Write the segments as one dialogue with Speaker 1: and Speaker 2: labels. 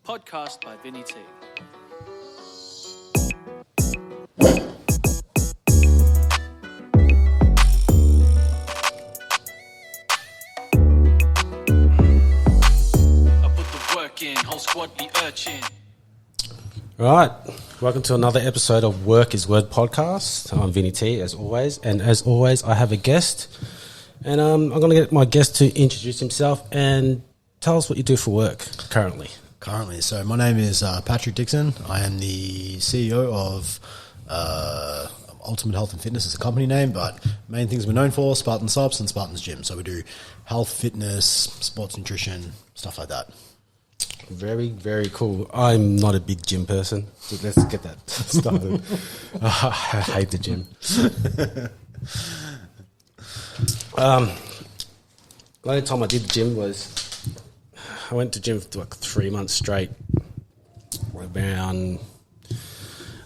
Speaker 1: podcast by Vinny T. I put the work in, whole squad be urchin.
Speaker 2: All right, welcome to another episode of Work is Word podcast. I'm Vinny T, as always, and as always, I have a guest, and I'm going to get my guest to introduce himself and tell us what you do for work currently.
Speaker 3: So my name is Patrick Dixon. I am the CEO of Ultimate Health and Fitness is a company name, but main things we're known for, Spartan Subs and Spartan's Gym. So we do health, fitness, sports nutrition, stuff like that.
Speaker 2: Very, very cool. I'm not a big gym person, so let's get that started. I hate the gym. The only time I did the gym was I went to gym for like 3 months straight. I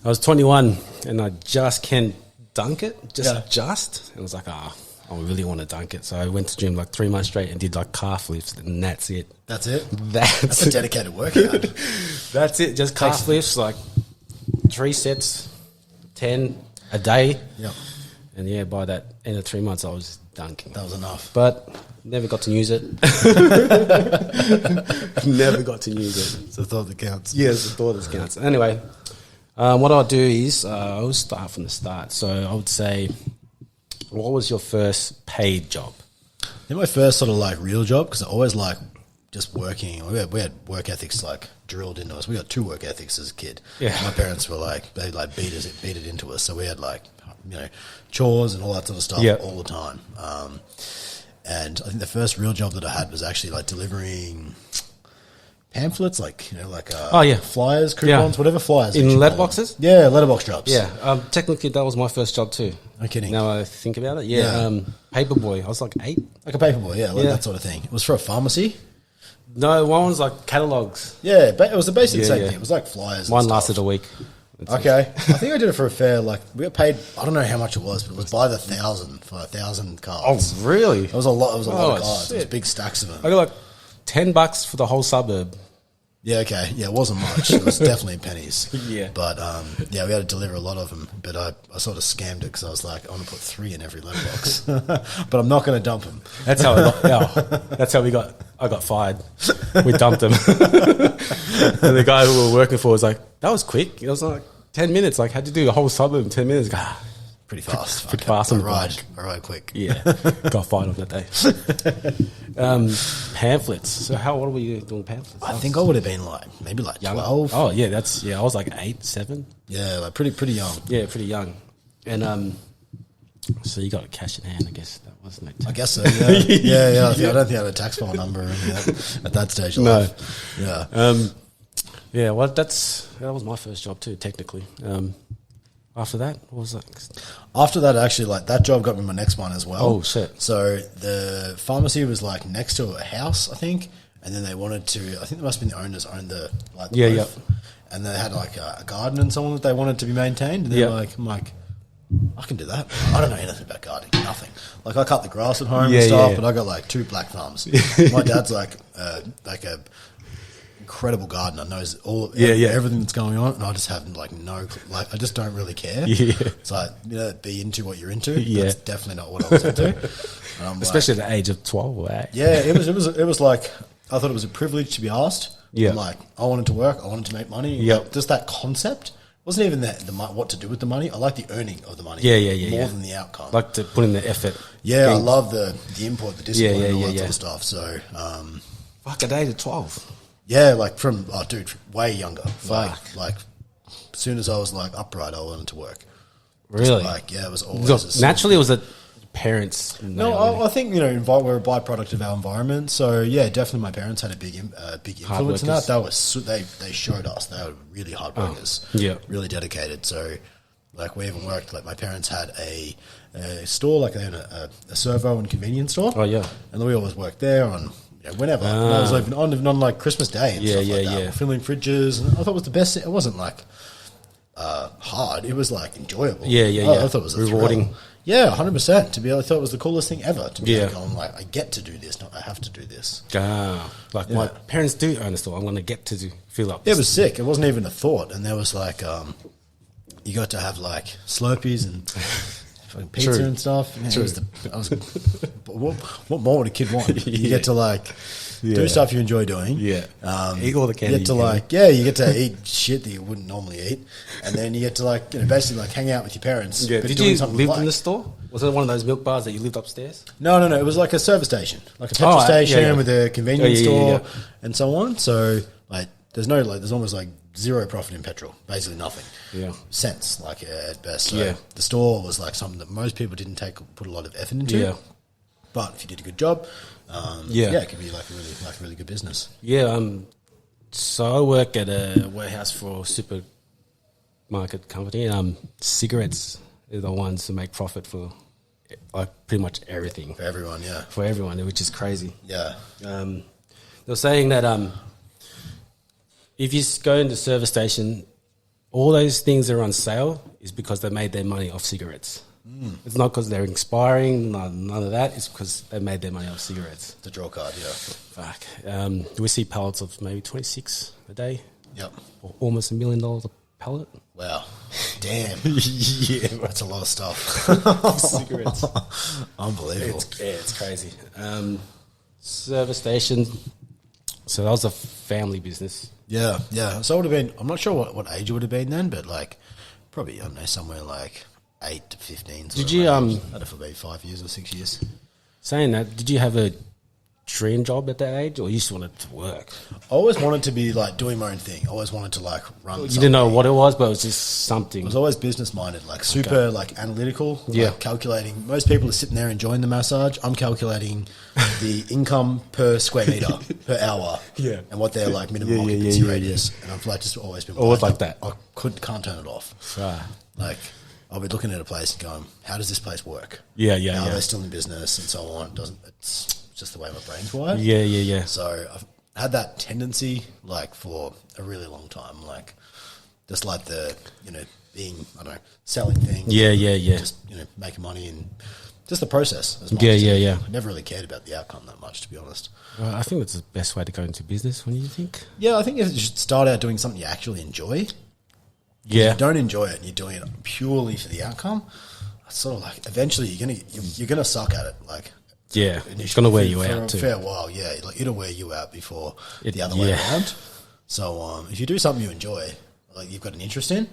Speaker 2: was 21 and I just can dunk it, just. And I was like, I really want to dunk it. So I went to gym like 3 months straight and did like calf lifts, and that's it.
Speaker 3: That's it?
Speaker 2: That's
Speaker 3: a dedicated workout.
Speaker 2: That's it, just calf lifts, like 3 sets, 10 a day.
Speaker 3: Yep.
Speaker 2: And yeah, by that end of 3 months, I was dunking.
Speaker 3: That was enough.
Speaker 2: But never got to use it. Never got to use it.
Speaker 3: It's the thought that counts.
Speaker 2: Yeah, it's the thought that counts. Anyway, what I'll do is I'll start from the start. So I would say, what was your first paid job?
Speaker 3: My first sort of like real job, because I always like just working. We had work ethics like drilled into us. We got 2 work ethics as a kid.
Speaker 2: Yeah.
Speaker 3: My parents were like, they like beat it into us. So we had like, chores and all that sort of stuff all the time. And I think the first real job that I had was actually like delivering pamphlets, flyers, coupons, whatever flyers.
Speaker 2: In letterboxes?
Speaker 3: Yeah, letterbox drops.
Speaker 2: Yeah, technically that was my first job too.
Speaker 3: No kidding.
Speaker 2: Now I think about it, paperboy. I was like 8.
Speaker 3: Like a paperboy, that sort of thing. It was for a pharmacy.
Speaker 2: No, one was like catalogs.
Speaker 3: Yeah, it was the basic same thing. It was like flyers.
Speaker 2: Mine lasted a week.
Speaker 3: Okay. I think I did it for a fair, we got paid, I don't know how much it was, but it was by the 1,000 for 1,000 cards.
Speaker 2: Oh, really?
Speaker 3: It was a lot of cards.
Speaker 2: Shit.
Speaker 3: It was big stacks of them.
Speaker 2: I got like $10 for the whole suburb.
Speaker 3: Yeah, okay. Yeah, it wasn't much. It was definitely pennies.
Speaker 2: Yeah.
Speaker 3: But, we had to deliver a lot of them. But I sort of scammed it because I was like, I want to put 3 in every letterbox. But I'm not going to dump them.
Speaker 2: That's how I got fired. We dumped them. And the guy who we were working for was like, that was quick. It was like 10 minutes. Like, how'd you do the whole suburb in 10 minutes?
Speaker 3: Pretty fast.
Speaker 2: Pretty fast. I
Speaker 3: ride quick.
Speaker 2: Yeah. Got fired on that day. Pamphlets. So what were you doing pamphlets?
Speaker 3: I think I would have been maybe 12.
Speaker 2: Oh, yeah. I was like 8, 7.
Speaker 3: Yeah, pretty young.
Speaker 2: Yeah, pretty young. And so you got cash in hand, I guess. That wasn't it.
Speaker 3: I guess so, yeah. Yeah. I don't think I had a tax file number at that stage of life. Yeah.
Speaker 2: Yeah, well, that was my first job too, technically. After that, what was that?
Speaker 3: After that, actually, that job got me my next one as well.
Speaker 2: Oh, shit.
Speaker 3: So the pharmacy was next to a house, I think, and then they wanted to, I think it must have been the owners owned the roof. And they had a garden and so on that they wanted to be maintained. And they're I'm like, I can do that. I don't know anything about gardening, nothing. I cut the grass at home and stuff, but I got 2 black thumbs. My dad's a incredible gardener, knows everything that's going on, and I just have I just don't really care. So be into what you're into. That's definitely not what I was into.
Speaker 2: Especially at the age of 12, eh?
Speaker 3: Yeah, it was like, I thought it was a privilege to be asked.
Speaker 2: Yeah.
Speaker 3: I wanted to work, I wanted to make money.
Speaker 2: Yeah.
Speaker 3: Just that concept. Wasn't even what to do with the money. I like the earning of the money. More than the outcome.
Speaker 2: Like to put in the effort.
Speaker 3: Yeah, I love the input, the discipline, and all that sort of stuff. So,
Speaker 2: fuck, at the age of 12.
Speaker 3: Yeah, way younger.
Speaker 2: Fuck.
Speaker 3: As soon as I was upright, I wanted to work.
Speaker 2: Really?
Speaker 3: It was always
Speaker 2: naturally. It was the parents.
Speaker 3: No, I think we're a byproduct of our environment. So yeah, definitely, my parents had a big influence in that. They showed us they were really hard workers. Really dedicated. So we even worked. My parents had a store, they had a servo and convenience store.
Speaker 2: Oh yeah,
Speaker 3: and we always worked there on. Whenever I was even on Christmas Day and stuff like that, filling fridges, and I thought it was the best. It wasn't hard; it was enjoyable.
Speaker 2: I
Speaker 3: thought it was
Speaker 2: rewarding.
Speaker 3: Yeah, 100%. To be able, I thought it was the coolest thing ever. To be
Speaker 2: Yeah.
Speaker 3: like, going like, I get to do this, not I have to do this.
Speaker 2: Like my parents do own a store. I'm going to get to fill up.
Speaker 3: Yeah, it was sick. It wasn't even a thought. And there was like, you got to have like Slurpees and fucking pizza
Speaker 2: True.
Speaker 3: and stuff. Man,
Speaker 2: True.
Speaker 3: What more would a kid want? You get to like do stuff you enjoy doing.
Speaker 2: Yeah. Eat all the candy.
Speaker 3: You get to like, you get to eat shit that you wouldn't normally eat. And then you get to like, basically like hang out with your parents.
Speaker 2: Yeah.
Speaker 3: But
Speaker 2: Did
Speaker 3: doing
Speaker 2: you
Speaker 3: something
Speaker 2: live
Speaker 3: like.
Speaker 2: in the store? Was it one of those milk bars that you lived upstairs?
Speaker 3: No. It was like a service station, like a petrol station with a convenience store and so on. So like, there's almost like zero profit in petrol, basically nothing.
Speaker 2: Yeah.
Speaker 3: Cents, like at best. So the store was like something that most people didn't put a lot of effort into.
Speaker 2: Yeah.
Speaker 3: But if you did a good job, it could be like a really good business.
Speaker 2: Yeah. So I work at a warehouse for a supermarket company, and cigarettes are the ones who make profit for like pretty much everything.
Speaker 3: For everyone, yeah.
Speaker 2: For everyone, which is crazy.
Speaker 3: Yeah.
Speaker 2: They were saying that if you go into the service station, all those things that are on sale is because they made their money off cigarettes. It's not because they're expiring, none of that. It's because they made their money off cigarettes.
Speaker 3: The draw card, yeah.
Speaker 2: Fuck. We see pallets of maybe 26 a day.
Speaker 3: Yep.
Speaker 2: Or almost $1 million a pallet.
Speaker 3: Wow. Damn.
Speaker 2: Yeah.
Speaker 3: That's a lot of stuff.
Speaker 2: Cigarettes.
Speaker 3: Unbelievable.
Speaker 2: It's crazy. Service station. So that was a family business.
Speaker 3: Yeah. So it would have been, I'm not sure what age it would have been then, but like probably, I don't know, somewhere like 8 to 15.
Speaker 2: Did you,
Speaker 3: I'd have been 5 years or 6 years.
Speaker 2: Saying that, did you have a dream job at that age, or you just wanted to work?
Speaker 3: I always wanted to be like doing my own thing. I always wanted to like run.
Speaker 2: You didn't know what it was, but it was just something.
Speaker 3: I was always business minded, like super like analytical.
Speaker 2: Yeah.
Speaker 3: Like calculating. Most people are sitting there enjoying the massage. I'm calculating the income per square meter per hour.
Speaker 2: Yeah.
Speaker 3: And what their like minimum occupancy rate is. And I've like just always been
Speaker 2: Always like that.
Speaker 3: I can't turn it off.
Speaker 2: Right.
Speaker 3: Like I'll be looking at a place and going, how does this place work?
Speaker 2: Yeah.
Speaker 3: How are they still in business and so on? It's just the way my brain's wired.
Speaker 2: Yeah.
Speaker 3: So I've had that tendency like for a really long time, like just like the, being, I don't know, selling things.
Speaker 2: Yeah.
Speaker 3: Just, making money and just the process. As much
Speaker 2: Yeah.
Speaker 3: I never really cared about the outcome that much, to be honest.
Speaker 2: I think that's the best way to go into business. When you think?
Speaker 3: Yeah, I think you should start out doing something you actually enjoy.
Speaker 2: Yeah.
Speaker 3: If you don't enjoy it and you're doing it purely for the outcome, it's sort of like eventually you're gonna suck at it. Like,
Speaker 2: yeah, it's going to wear you
Speaker 3: for
Speaker 2: out
Speaker 3: a
Speaker 2: too.
Speaker 3: fair while, yeah. Like it'll wear you out before the other way around. So if you do something you enjoy, like you've got an interest in,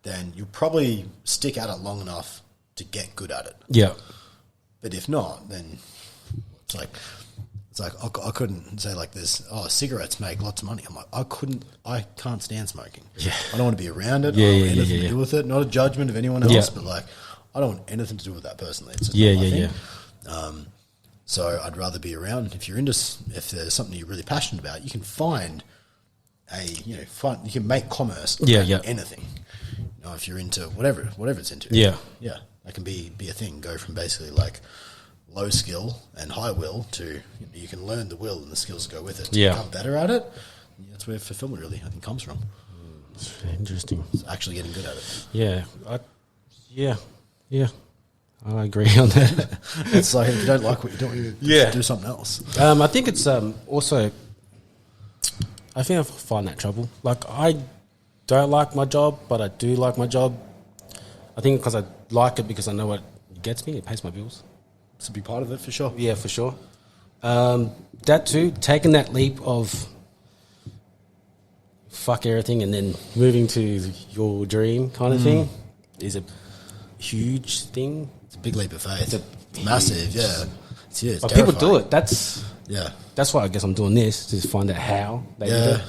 Speaker 3: then you'll probably stick at it long enough to get good at it.
Speaker 2: Yeah.
Speaker 3: But if not, then it's like I couldn't say like this. Oh, cigarettes make lots of money. I'm like I can't stand smoking.
Speaker 2: Yeah.
Speaker 3: I don't want to be around it.
Speaker 2: Yeah,
Speaker 3: I don't want
Speaker 2: yeah,
Speaker 3: anything to do with it. Not a judgment of anyone else,
Speaker 2: Yeah.
Speaker 3: but like I don't want anything to do with that personally. It's just
Speaker 2: Yeah,
Speaker 3: not my
Speaker 2: yeah,
Speaker 3: thing. So I'd rather be around. If there's something you're really passionate about, you can find you can make commerce out of anything. If you're into whatever it's into.
Speaker 2: Yeah.
Speaker 3: That can be a thing. Go from basically like low skill and high will to you can learn the will and the skills that go with it to become better at it. That's where fulfillment really I think comes from.
Speaker 2: Interesting.
Speaker 3: It's actually getting good at it.
Speaker 2: Yeah. I agree on that.
Speaker 3: It's like if you don't like what you're doing, do something else.
Speaker 2: I think it's also. I think I find that trouble. Like I don't like my job, but I do like my job. I think because I like it because I know what it gets me. It pays my bills.
Speaker 3: It's a big part of it for sure.
Speaker 2: Yeah, for sure. That too, taking that leap of fuck everything and then moving to your dream kind of thing is a huge thing.
Speaker 3: It's a big leap of faith. It's massive, yeah. It's huge.
Speaker 2: But people do it. That's why I guess I'm doing this, to find out how they do it.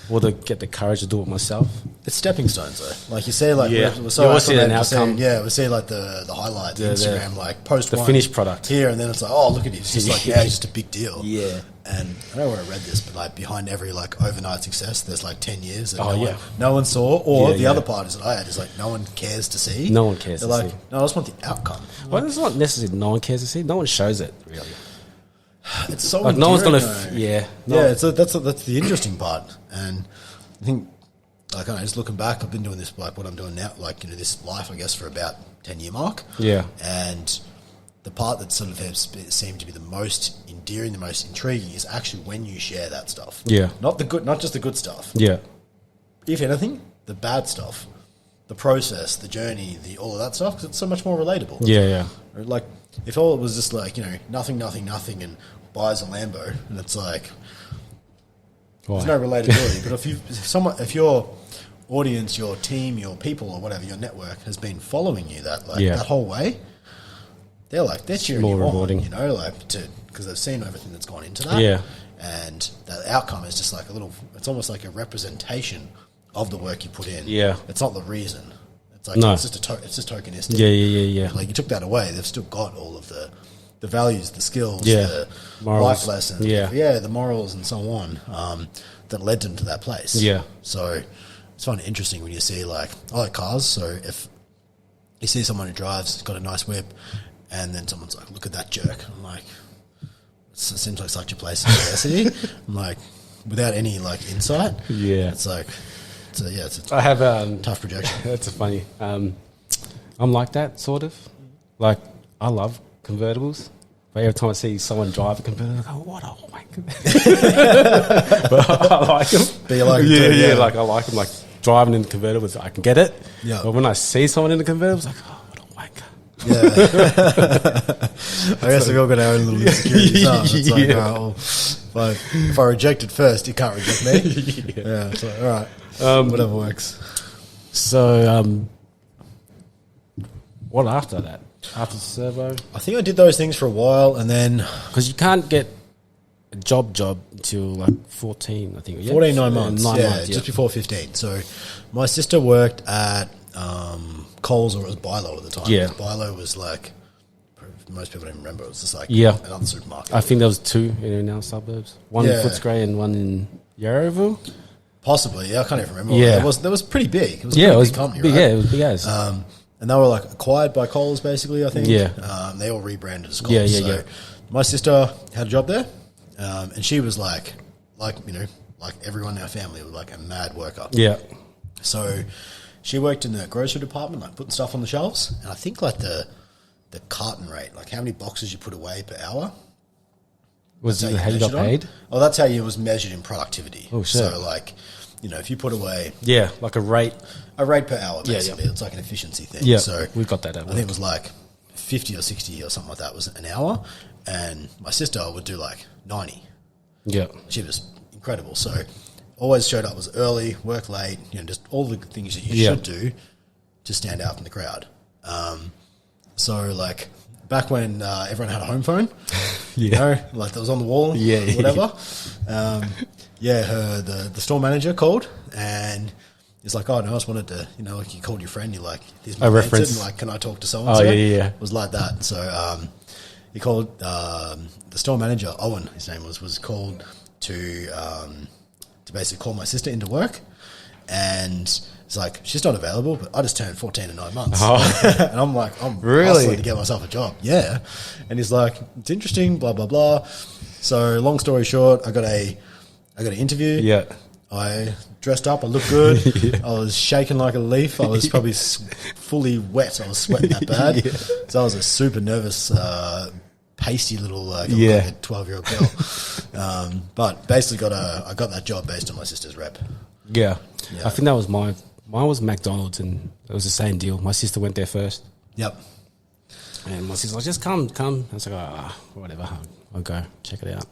Speaker 2: Or to get the courage to do it myself.
Speaker 3: It's stepping stones though. Like you see, like
Speaker 2: we'll see an outcome.
Speaker 3: We see like the highlights, Instagram, like post
Speaker 2: the finished product
Speaker 3: here, and then it's like, oh, look at it. It's just like it's just a big deal.
Speaker 2: Yeah.
Speaker 3: And I don't know where I read this, but like behind every like overnight success, there's like 10 years that no one saw. Or the other part is that I had is like no one cares to see.
Speaker 2: No one cares.
Speaker 3: They're like, no, I just want the outcome.
Speaker 2: Well, it's not necessarily no one cares to see. No one shows it really.
Speaker 3: It's so
Speaker 2: like no one's gonna.
Speaker 3: that's the interesting part, and I think like, I don't know, just looking back, I've been doing this, like what I'm doing now, like, you know, this life, I guess, for about 10-year mark.
Speaker 2: Yeah.
Speaker 3: And the part that sort of has seemed to be the most endearing, the most intriguing is actually when you share that stuff.
Speaker 2: Yeah.
Speaker 3: Not just the good stuff.
Speaker 2: Yeah.
Speaker 3: If anything, the bad stuff, the process, the journey, all of that stuff, because it's so much more relatable.
Speaker 2: Yeah, yeah.
Speaker 3: Like, if all it was just like, you know, nothing, and buys a Lambo, and it's like,
Speaker 2: Why?
Speaker 3: there's no relatability. But if your audience, your team, your people, or whatever, your network has been following you that whole way, they're cheering
Speaker 2: more
Speaker 3: you
Speaker 2: rewarding.
Speaker 3: on, you know, like because they've seen everything that's gone into that.
Speaker 2: Yeah.
Speaker 3: And the outcome is just like it's almost like a representation of the work you put in.
Speaker 2: Yeah.
Speaker 3: It's not the reason. It's like,
Speaker 2: No.
Speaker 3: it's just tokenistic.
Speaker 2: Yeah.
Speaker 3: Like, you took that away, they've still got all of the values, the skills,
Speaker 2: Yeah.
Speaker 3: the
Speaker 2: Morals.
Speaker 3: life lessons, the morals and so on, that led them to that place.
Speaker 2: Yeah.
Speaker 3: So it's kind of interesting when you see, like, I like cars, so if you see someone who drives, got a nice whip, and then someone's like, look at that jerk. I'm like, it seems like such a place of diversity. I'm like, without any, like, insight.
Speaker 2: Yeah.
Speaker 3: It's like, it's
Speaker 2: I have
Speaker 3: tough projection.
Speaker 2: That's a funny. I'm like that, sort of. Like, I love convertibles. But every time I see someone drive a convertible, I go, what a wanker. But I like them.
Speaker 3: But you like them
Speaker 2: yeah,
Speaker 3: too,
Speaker 2: yeah,
Speaker 3: yeah.
Speaker 2: like I like them. Like, driving in the convertibles, I can get it.
Speaker 3: Yeah.
Speaker 2: But when I see someone in the convertible, it's like, oh, what a wanker.
Speaker 3: Yeah. I guess we've all got our own little insecurities. It's like,
Speaker 2: Yeah.
Speaker 3: all right, if I reject it first, you can't reject me. Yeah. It's like, all right, whatever works.
Speaker 2: So, what after that? After servo?
Speaker 3: I think I did those things for a while, and then
Speaker 2: Because you can't get a job until like 14, I think.
Speaker 3: 14, 9 months.
Speaker 2: 9
Speaker 3: yeah,
Speaker 2: months,
Speaker 3: just before 15. So my sister worked at Coles, or it was Bilo at the time.
Speaker 2: Yeah.
Speaker 3: Bilo was like, most people don't remember, it was just like
Speaker 2: Yeah.
Speaker 3: another supermarket.
Speaker 2: I think there was 2 in our suburbs. One
Speaker 3: Yeah.
Speaker 2: in Footscray and one in Yarraville.
Speaker 3: Possibly, yeah, I can't even remember.
Speaker 2: Yeah.
Speaker 3: It was pretty big. It was a
Speaker 2: Yeah,
Speaker 3: pretty
Speaker 2: it was
Speaker 3: big company,
Speaker 2: big.
Speaker 3: right?
Speaker 2: Yeah, it was big as.
Speaker 3: And they were like acquired by Coles, basically, I think.
Speaker 2: Yeah.
Speaker 3: They all rebranded as Coles.
Speaker 2: Yeah.
Speaker 3: So my sister had a job there, and she was like, you know, like everyone in our family was like a mad worker.
Speaker 2: Yeah.
Speaker 3: So she worked in the grocery department, like putting stuff on the shelves, and I think like the carton rate, like how many boxes you put away per hour.
Speaker 2: Was
Speaker 3: that's
Speaker 2: it how you got
Speaker 3: measured on.
Speaker 2: paid?
Speaker 3: Oh, that's how you was measured in productivity.
Speaker 2: Oh, shit.
Speaker 3: So like, you know, if you put away
Speaker 2: Yeah, like a rate.
Speaker 3: a rate per hour,
Speaker 2: Yeah,
Speaker 3: basically,
Speaker 2: yeah.
Speaker 3: it's like an efficiency thing.
Speaker 2: Yeah,
Speaker 3: So
Speaker 2: we got that at
Speaker 3: I
Speaker 2: work.
Speaker 3: think it was like 50 or 60 or something like that was an hour, and my sister would do like 90.
Speaker 2: Yeah.
Speaker 3: She was incredible. So always showed up, was early, work late, you know, just all the things that you
Speaker 2: Yeah.
Speaker 3: should do to stand out from the crowd. So like back when everyone had a home phone, you
Speaker 2: Yeah.
Speaker 3: know, like that was on the wall,
Speaker 2: Yeah, yeah,
Speaker 3: whatever. The store manager called, and he's like, oh no, I just wanted to, you know, like you called your friend, you're like, here's my
Speaker 2: A
Speaker 3: answer,
Speaker 2: reference.
Speaker 3: and like, can I talk to so and so?
Speaker 2: Oh, yeah.
Speaker 3: It was like that. So he called the store manager, Owen, his name was called to basically call my sister into work, and it's like, she's not available, but I just turned 14 in 9 months.
Speaker 2: Oh.
Speaker 3: And I'm like, I'm
Speaker 2: Really?
Speaker 3: hustling to get myself a job. Yeah. And he's like, it's interesting, blah, blah, blah. So long story short, I got an interview.
Speaker 2: Yeah.
Speaker 3: I dressed up. I looked good. I was shaking like a leaf. I was probably fully wet. I was sweating that bad.
Speaker 2: Yeah.
Speaker 3: So I was a super nervous, pasty little, like a 12-year-old girl. But basically I got that job based on my sister's rep.
Speaker 2: Yeah.
Speaker 3: Yeah.
Speaker 2: I think that was mine was McDonald's, and it was the same deal. My sister went there first.
Speaker 3: Yep.
Speaker 2: And my sister's like, just come. I was like, whatever. I'll go. Check it out.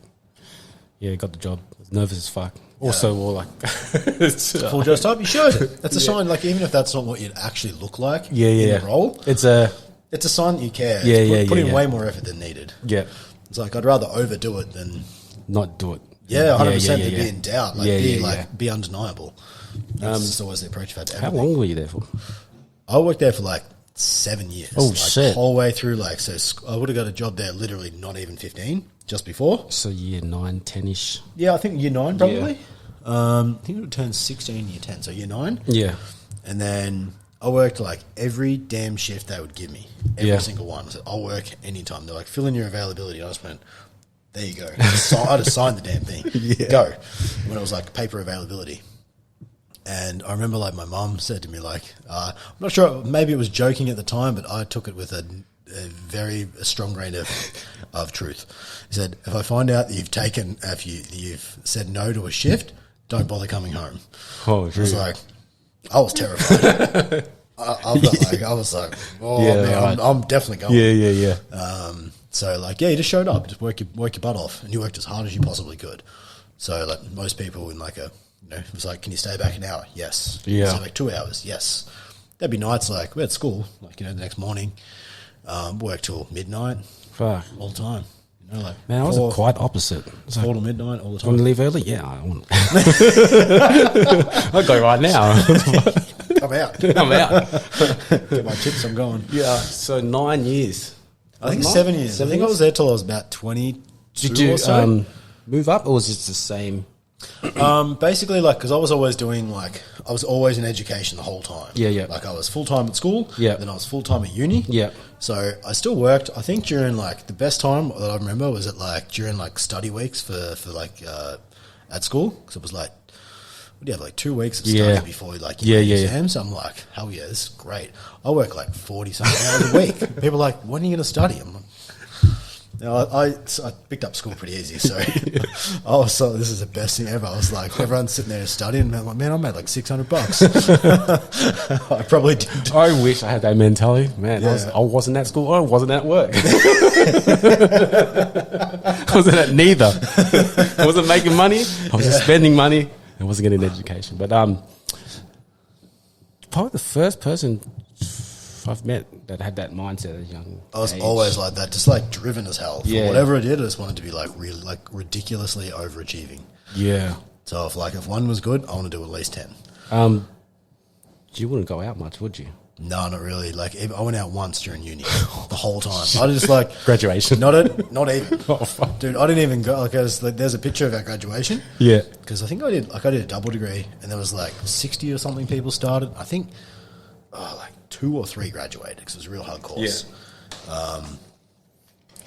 Speaker 2: Yeah, got the job. I was nervous as fuck. Also, wore like...
Speaker 3: Full dressed up, you should. That's a sign, like, even if that's not what you'd actually look like in the role,
Speaker 2: It's a...
Speaker 3: it's a sign that you care.
Speaker 2: Yeah,
Speaker 3: It's put in
Speaker 2: yeah.
Speaker 3: way more effort than needed.
Speaker 2: Yeah.
Speaker 3: It's like, I'd rather overdo it than...
Speaker 2: Not do it.
Speaker 3: 100% be in doubt. Like, be undeniable. That's just always the approach I've had to
Speaker 2: How
Speaker 3: everything.
Speaker 2: long were you there for?
Speaker 3: I worked there for like 7 years.
Speaker 2: Oh,
Speaker 3: like,
Speaker 2: shit.
Speaker 3: The whole way through, like, so I would have got a job there literally not even 15, just before.
Speaker 2: So year 9, 10-ish.
Speaker 3: Yeah, I think year 9 probably. I think it would turn 16 year 10, so year 9.
Speaker 2: Yeah.
Speaker 3: And then I worked like every damn shift they would give me. Every single one. I said, I'll work anytime. They're like, fill in your availability. I just went, there you go. I just signed the damn thing. Go. When it was like paper availability. And I remember like my mum said to me like, I'm not sure, maybe it was joking at the time, but I took it with a very strong grain of truth. He said, if I find out that you've said no to a shift, don't bother coming home.
Speaker 2: Oh, true.
Speaker 3: I was terrified. I was like, oh man, I'm definitely going.
Speaker 2: Yeah.
Speaker 3: So like, you just showed up, just work your butt off, and you worked as hard as you possibly could. So like most people in like it was like, can you stay back an hour? Yes.
Speaker 2: Yeah.
Speaker 3: So like 2 hours? Yes. There'd be nights like we're at school, like, the next morning, work till midnight.
Speaker 2: Fuck.
Speaker 3: All the time. Like
Speaker 2: man, I was quite opposite.
Speaker 3: 4 to midnight all the time.
Speaker 2: Want to leave early? Yeah, I want. I'll go right now.
Speaker 3: I'm out. Get my chips, I'm going.
Speaker 2: Yeah. So 9 years.
Speaker 3: I think 7 years. I think I was there till I was about 22
Speaker 2: Did you
Speaker 3: or so.
Speaker 2: move up, or was it the same?
Speaker 3: Basically, like, because I was always doing, like, I was always in education the whole time.
Speaker 2: Yeah.
Speaker 3: Like, I was full-time at school.
Speaker 2: Yeah.
Speaker 3: Then I was full-time at uni.
Speaker 2: Yeah.
Speaker 3: So I still worked, I think, during, like, the best time that I remember was during, like, study weeks for at school. Because it was, like, what do you have, like, 2 weeks of study before, like, exams? So I'm like, hell yeah, this is great. I work, like, 40-something hours a week. People are like, when are you going to study? I'm like, I picked up school pretty easy, so I was so this is the best thing ever. I was like, everyone's sitting there studying, and I'm like, man, I made like $600. I probably did.
Speaker 2: I wish I had that mentality, man.
Speaker 3: Yeah.
Speaker 2: I wasn't at school. I wasn't at work. I wasn't at neither. I wasn't making money. I was just spending money. I wasn't getting an education. But probably the first person I've met that had that mindset at a young
Speaker 3: I was
Speaker 2: age.
Speaker 3: always like that, just like driven as hell. For whatever I did, I just wanted to be like really, like ridiculously overachieving.
Speaker 2: Yeah.
Speaker 3: So if one was good, I want to do at least 10.
Speaker 2: You wouldn't go out much, would you?
Speaker 3: No, not really. Like I went out once during uni, the whole time. I just like
Speaker 2: Graduation.
Speaker 3: Not even.
Speaker 2: Oh, fuck.
Speaker 3: Dude, I didn't even go. Like, there's a picture of our graduation.
Speaker 2: Yeah.
Speaker 3: Because I think I did a double degree, and there was like 60 or something people started. I think like 2 or 3 graduated because it was a real hard course. Yeah.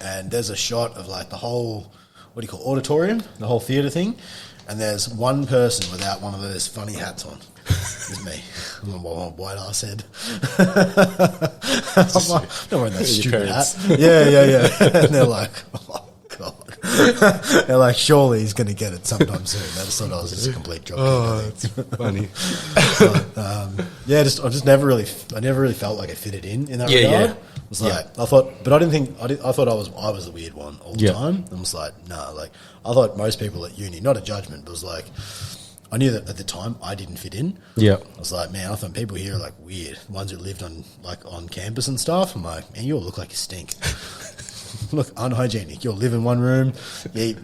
Speaker 3: And there's a shot of like the whole, what do you call, auditorium, the whole theatre thing, and there's one person without one of those funny hats on. It's me. I'm a white ass head. I'm like, not wearing that stupid hat. Yeah. And they're like, oh God. They're like, surely he's going to get it sometime soon. I just thought I was just a complete joke.
Speaker 2: Oh, that's funny.
Speaker 3: But, I never really felt like I fitted in that regard.
Speaker 2: Yeah.
Speaker 3: I was like, I thought I was the weird one all the time. I was like, nah, like I thought most people at uni, not a judgment, but it was like, I knew that at the time I didn't fit in.
Speaker 2: Yeah.
Speaker 3: I was like, man, I thought people here are like weird. The ones who lived on campus and stuff. I'm like, man, you all look like you stink. Look unhygienic. You all live in one room, you eat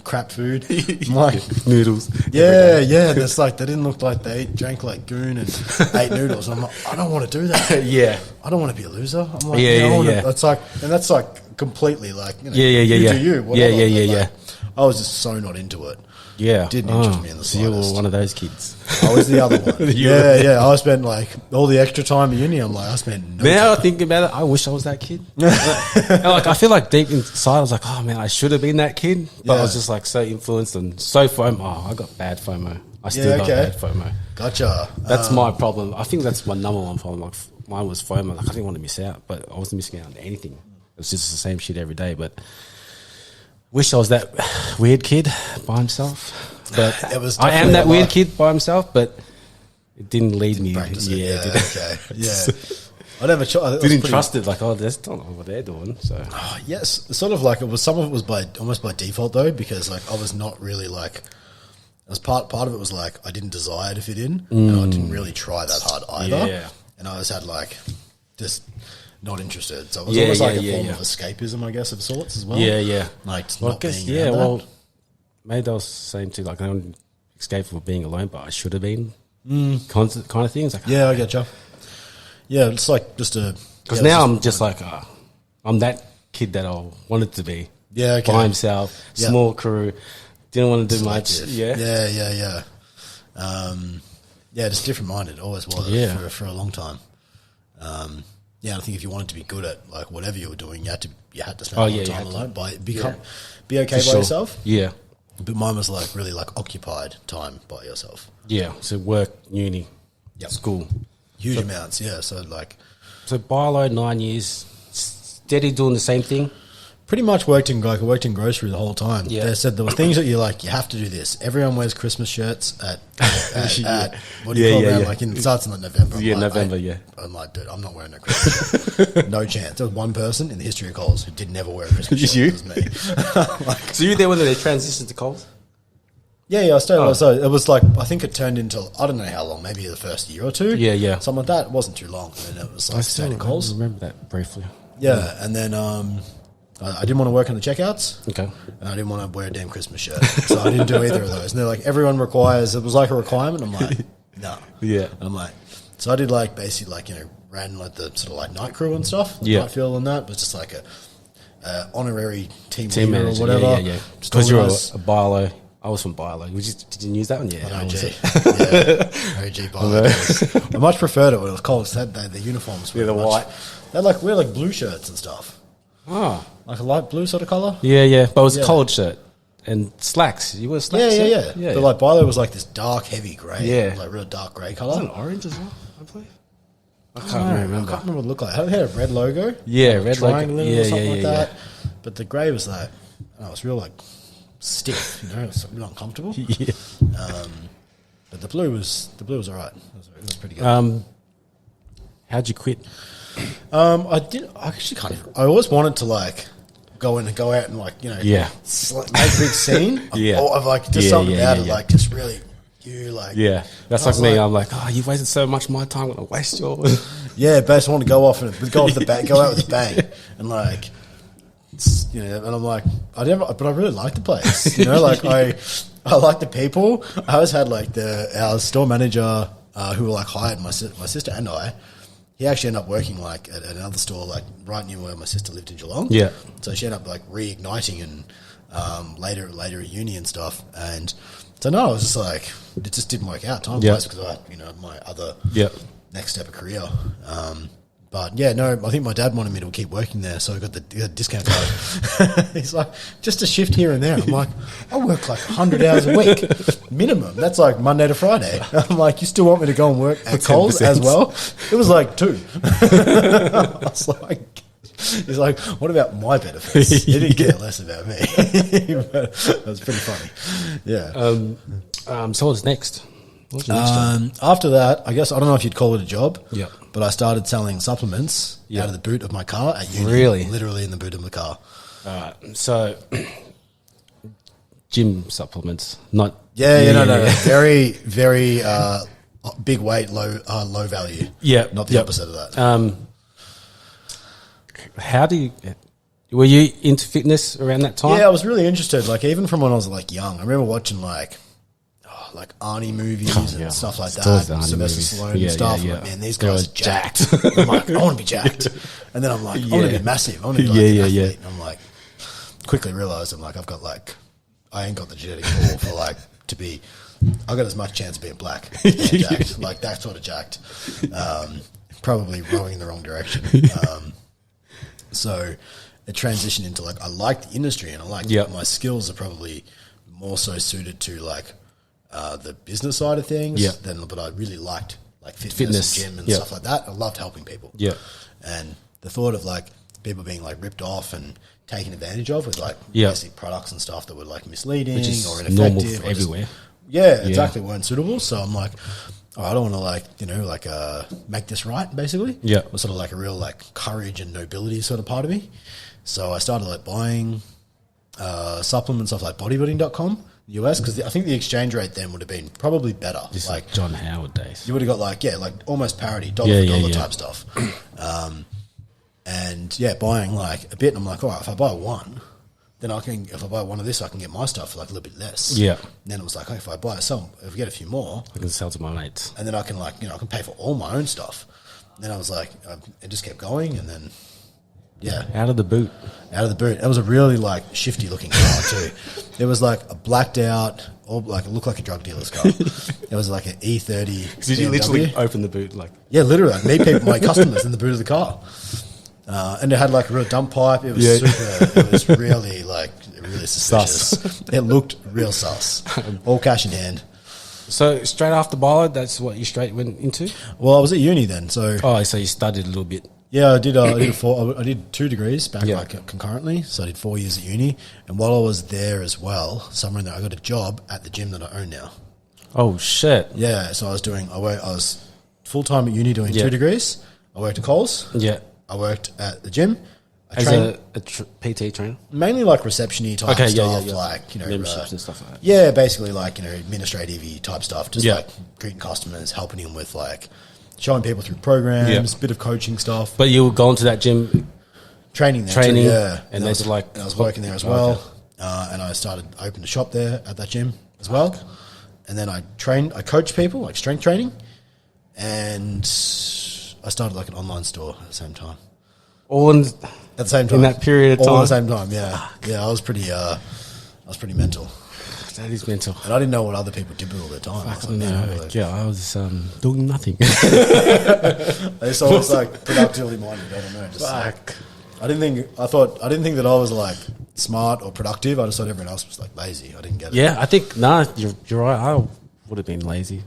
Speaker 3: crap food. I'm like,
Speaker 2: noodles.
Speaker 3: Yeah. That's like, they didn't look like they drank like goon and ate noodles. And I'm like, I don't want to do that.
Speaker 2: Yeah.
Speaker 3: I don't want to be a loser. I'm like,
Speaker 2: yeah.
Speaker 3: That's like, and that's like completely like, you
Speaker 2: Yeah.
Speaker 3: do you, whatever.
Speaker 2: Yeah.
Speaker 3: I was just so not into it.
Speaker 2: Yeah.
Speaker 3: Didn't interest me in the
Speaker 2: slightest. So you were one of those kids.
Speaker 3: I was the other one. Yeah. I spent like all the extra time at uni. I'm like, I spent no
Speaker 2: now I
Speaker 3: time.
Speaker 2: think about it, I wish I was that kid. And like, I feel like deep inside I was like, oh man, I should have been that kid. But I was just like so influenced and so FOMO. Oh, I got bad FOMO. I still got bad FOMO.
Speaker 3: Gotcha.
Speaker 2: That's my problem. I think that's my number one problem. Like, mine was FOMO. Like, I didn't want to miss out, but I wasn't missing out on anything. It was just the same shit every day. But wish I was that weird kid by himself. But I am that weird kid by himself, but it didn't lead me.
Speaker 3: Yeah. I never
Speaker 2: didn't trust it. Like, oh, that's not what they're doing. So
Speaker 3: yes, sort of like it was. Some of it was almost by default though, because like I was not really like. As part of it was like I didn't desire to fit in, and I didn't really try that hard either.
Speaker 2: Yeah.
Speaker 3: And I just had like just not interested. So it was almost like a form of escapism, I guess, of sorts as well.
Speaker 2: Yeah.
Speaker 3: Like
Speaker 2: I guess, well, maybe I was saying too, like I don't escape from being alone, but I should have been. Kind of things. Like,
Speaker 3: yeah, I get you. Yeah, it's like just a.
Speaker 2: Because now I'm just like I'm that kid that I wanted to be.
Speaker 3: Yeah, okay.
Speaker 2: By himself, small crew, didn't want to do much.
Speaker 3: Yeah. Just different minded. Always was.
Speaker 2: Yeah.
Speaker 3: For a long time. I think if you wanted to be good at like whatever you were doing, you had to spend a lot of time alone. Be okay by yourself.
Speaker 2: Yeah.
Speaker 3: But mine was like really like occupied time by yourself.
Speaker 2: Yeah, so work, uni, school.
Speaker 3: Huge amounts, yeah. So like...
Speaker 2: So Bilo, 9 years, steady doing the same thing?
Speaker 3: Pretty much worked in grocery the whole time.
Speaker 2: Yeah.
Speaker 3: They said there were things that you like, you have to do this. Everyone wears Christmas shirts at what do you call it? Like it starts in like November. I'm like, dude, I'm not wearing a Christmas shirt. No chance. There was one person in the history of Coles who did never wear a Christmas shirt.
Speaker 2: You?
Speaker 3: It was me.
Speaker 2: So you were there when they transitioned to Coles?
Speaker 3: Yeah, I stayed. So it was like, I think it turned into, I don't know how long, maybe the first year or two.
Speaker 2: Yeah.
Speaker 3: Something like that. It wasn't too long. And then it was like stayed at Coles.
Speaker 2: I remember that briefly.
Speaker 3: Yeah, and then I didn't want to work on the checkouts.
Speaker 2: Okay.
Speaker 3: And I didn't want to wear a damn Christmas shirt. So I didn't do either of those. And they're like, everyone requires, it was like a requirement. I'm like, no.
Speaker 2: Yeah.
Speaker 3: And I'm like, so I did like basically like, ran like the sort of like night crew and stuff.
Speaker 2: Yeah.
Speaker 3: Night fuel and that. It was just like a honorary team
Speaker 2: manager
Speaker 3: or whatever.
Speaker 2: Yeah. Because you're a Bilo. I was from Bilo. Did you use that one? Yeah.
Speaker 3: OG. OG Bilo. I much preferred it when it was cold. The uniforms were
Speaker 2: white.
Speaker 3: They like wear like blue shirts and stuff.
Speaker 2: Oh.
Speaker 3: Like a light blue sort of colour?
Speaker 2: Yeah. But it was a collared shirt. And slacks. You wear slacks?
Speaker 3: Yeah. But like Bilo was like this dark, heavy grey.
Speaker 2: Yeah.
Speaker 3: Like real dark grey colour.
Speaker 2: Was it an orange as well, I believe? I can't remember.
Speaker 3: I can't remember what it looked like. It had a red logo.
Speaker 2: Yeah,
Speaker 3: like
Speaker 2: red
Speaker 3: triangle
Speaker 2: logo.
Speaker 3: or something like that. But the grey was like, it was real like stiff, it was real uncomfortable.
Speaker 2: Yeah.
Speaker 3: But the blue was all right. It was pretty good.
Speaker 2: How'd you quit?
Speaker 3: I actually kind of. I always wanted to like go out and like make a big scene. Of like just something about it, like just really
Speaker 2: that's like me. I'm like, oh, you've wasted so much of my time. I'm gonna waste yours.
Speaker 3: Yeah, basically, I want to go off and go off the bang, go out with a bang, and like. And I'm like, but I really like the place. Like I like the people. I always had like our store manager who like hired my sister and I. He actually ended up working like at another store like right near where my sister lived in Geelong. Yeah. So she ended up like reigniting and later at uni and stuff. And so no, I was just like, it just didn't work out time wise because I had my other next step of career. But yeah, no, I think my dad wanted me to keep working there, so I got the discount card. He's like, just a shift here and there. I'm like, I work like 100 hours a week, minimum. That's like Monday to Friday. I'm like, you still want me to go and work at Coles as well? It was like 2. I was like, he's like, what about my benefits? He didn't care less about me. But it was pretty funny. Yeah.
Speaker 2: So what's next? What's your next job?
Speaker 3: After that, I guess, I don't know if you'd call it a job.
Speaker 2: Yeah.
Speaker 3: But I started selling supplements out of the boot of my car at uni.
Speaker 2: Really?
Speaker 3: Literally in the boot of the car.
Speaker 2: All right. So, gym supplements, not...
Speaker 3: No. Very, very big weight, low value.
Speaker 2: Yeah.
Speaker 3: Not the opposite of that.
Speaker 2: How do you... Were you into fitness around that time?
Speaker 3: Yeah, I was really interested. Like, even from when I was like young, I remember watching like Arnie movies and stuff like that, Sylvester Stallone and stuff. I'm like, man, these guys are jacked. I'm like, I want to be jacked. And then I'm like, I want to be massive. I want to be like an athlete. And I'm like, quickly realised I'm like, I ain't got the genetic pool for like to be. I got as much chance of being black as being jacked, like that sort of jacked. Probably rowing in the wrong direction. So it transitioned into like I like the industry and I like my skills are probably more so suited to like. The business side of things, but I really liked like fitness and gym and stuff like that. I loved helping people. Yeah, and the thought of like people being like ripped off and taken advantage of with like basic products and stuff that were like misleading or ineffective,
Speaker 2: normal everywhere.
Speaker 3: Exactly, weren't suitable. So I'm like, I don't want to make this right, basically. Yeah, it was sort of like a real like courage and nobility sort of part of me. So I started like buying supplements off like bodybuilding.com. US, because I think the exchange rate then would have been probably better.
Speaker 2: This like John Howard days.
Speaker 3: You would have got like almost parity, dollar for dollar type stuff. Buying like a bit, and I'm like, all right, if I buy one, then if I buy one of this, I can get my stuff for like a little bit less. Yeah. And then it was like, if we get a few more,
Speaker 2: I can sell to my mates,
Speaker 3: and then I can I can pay for all my own stuff. And then I was like, it just kept going, and then. Yeah.
Speaker 2: Out of the boot.
Speaker 3: It was a really like shifty looking car too. It was like a blacked out, or like it looked like a drug dealer's car. It was like an E30.
Speaker 2: Did you literally open the boot? Like
Speaker 3: literally. I'd meet people, my customers in the boot of the car. And it had like a real dump pipe. It was super, it was really really suspicious. It looked real sus. All cash in hand.
Speaker 2: So straight after bio, that's what you straight went into?
Speaker 3: Well, I was at uni then, so
Speaker 2: So you studied a little bit.
Speaker 3: yeah, I did. I did 2 degrees back like concurrently. So I did 4 years at uni, and while I was there as well, somewhere in there, I got a job at the gym that I own now.
Speaker 2: Oh shit!
Speaker 3: Yeah, so I was full time at uni doing 2 degrees. I worked at Coles.
Speaker 2: Yeah,
Speaker 3: I worked at the gym.
Speaker 2: as a PT trainer.
Speaker 3: Mainly like reception-y type stuff, like
Speaker 2: memberships and stuff like that.
Speaker 3: Yeah, basically like administrative-y type stuff, just like greeting customers, helping them with like showing people through programs, bit of coaching stuff.
Speaker 2: But you were going to that gym,
Speaker 3: training there,
Speaker 2: training,
Speaker 3: too, yeah.
Speaker 2: and
Speaker 3: I was working there as well, and I opened a shop there at that gym as well, and then I coached people like strength training, and I started like an online store at the same time. At the same time,
Speaker 2: in that period of time,
Speaker 3: all at the same time, yeah. I was pretty mental.
Speaker 2: That is mental.
Speaker 3: And I didn't know what other people did with all their time.
Speaker 2: I was doing nothing.
Speaker 3: It's always like productively minded. I don't know. I didn't think that I was like smart or productive. I just thought everyone else was like lazy. I didn't get it.
Speaker 2: Yeah, I think you're right. I would have been lazy.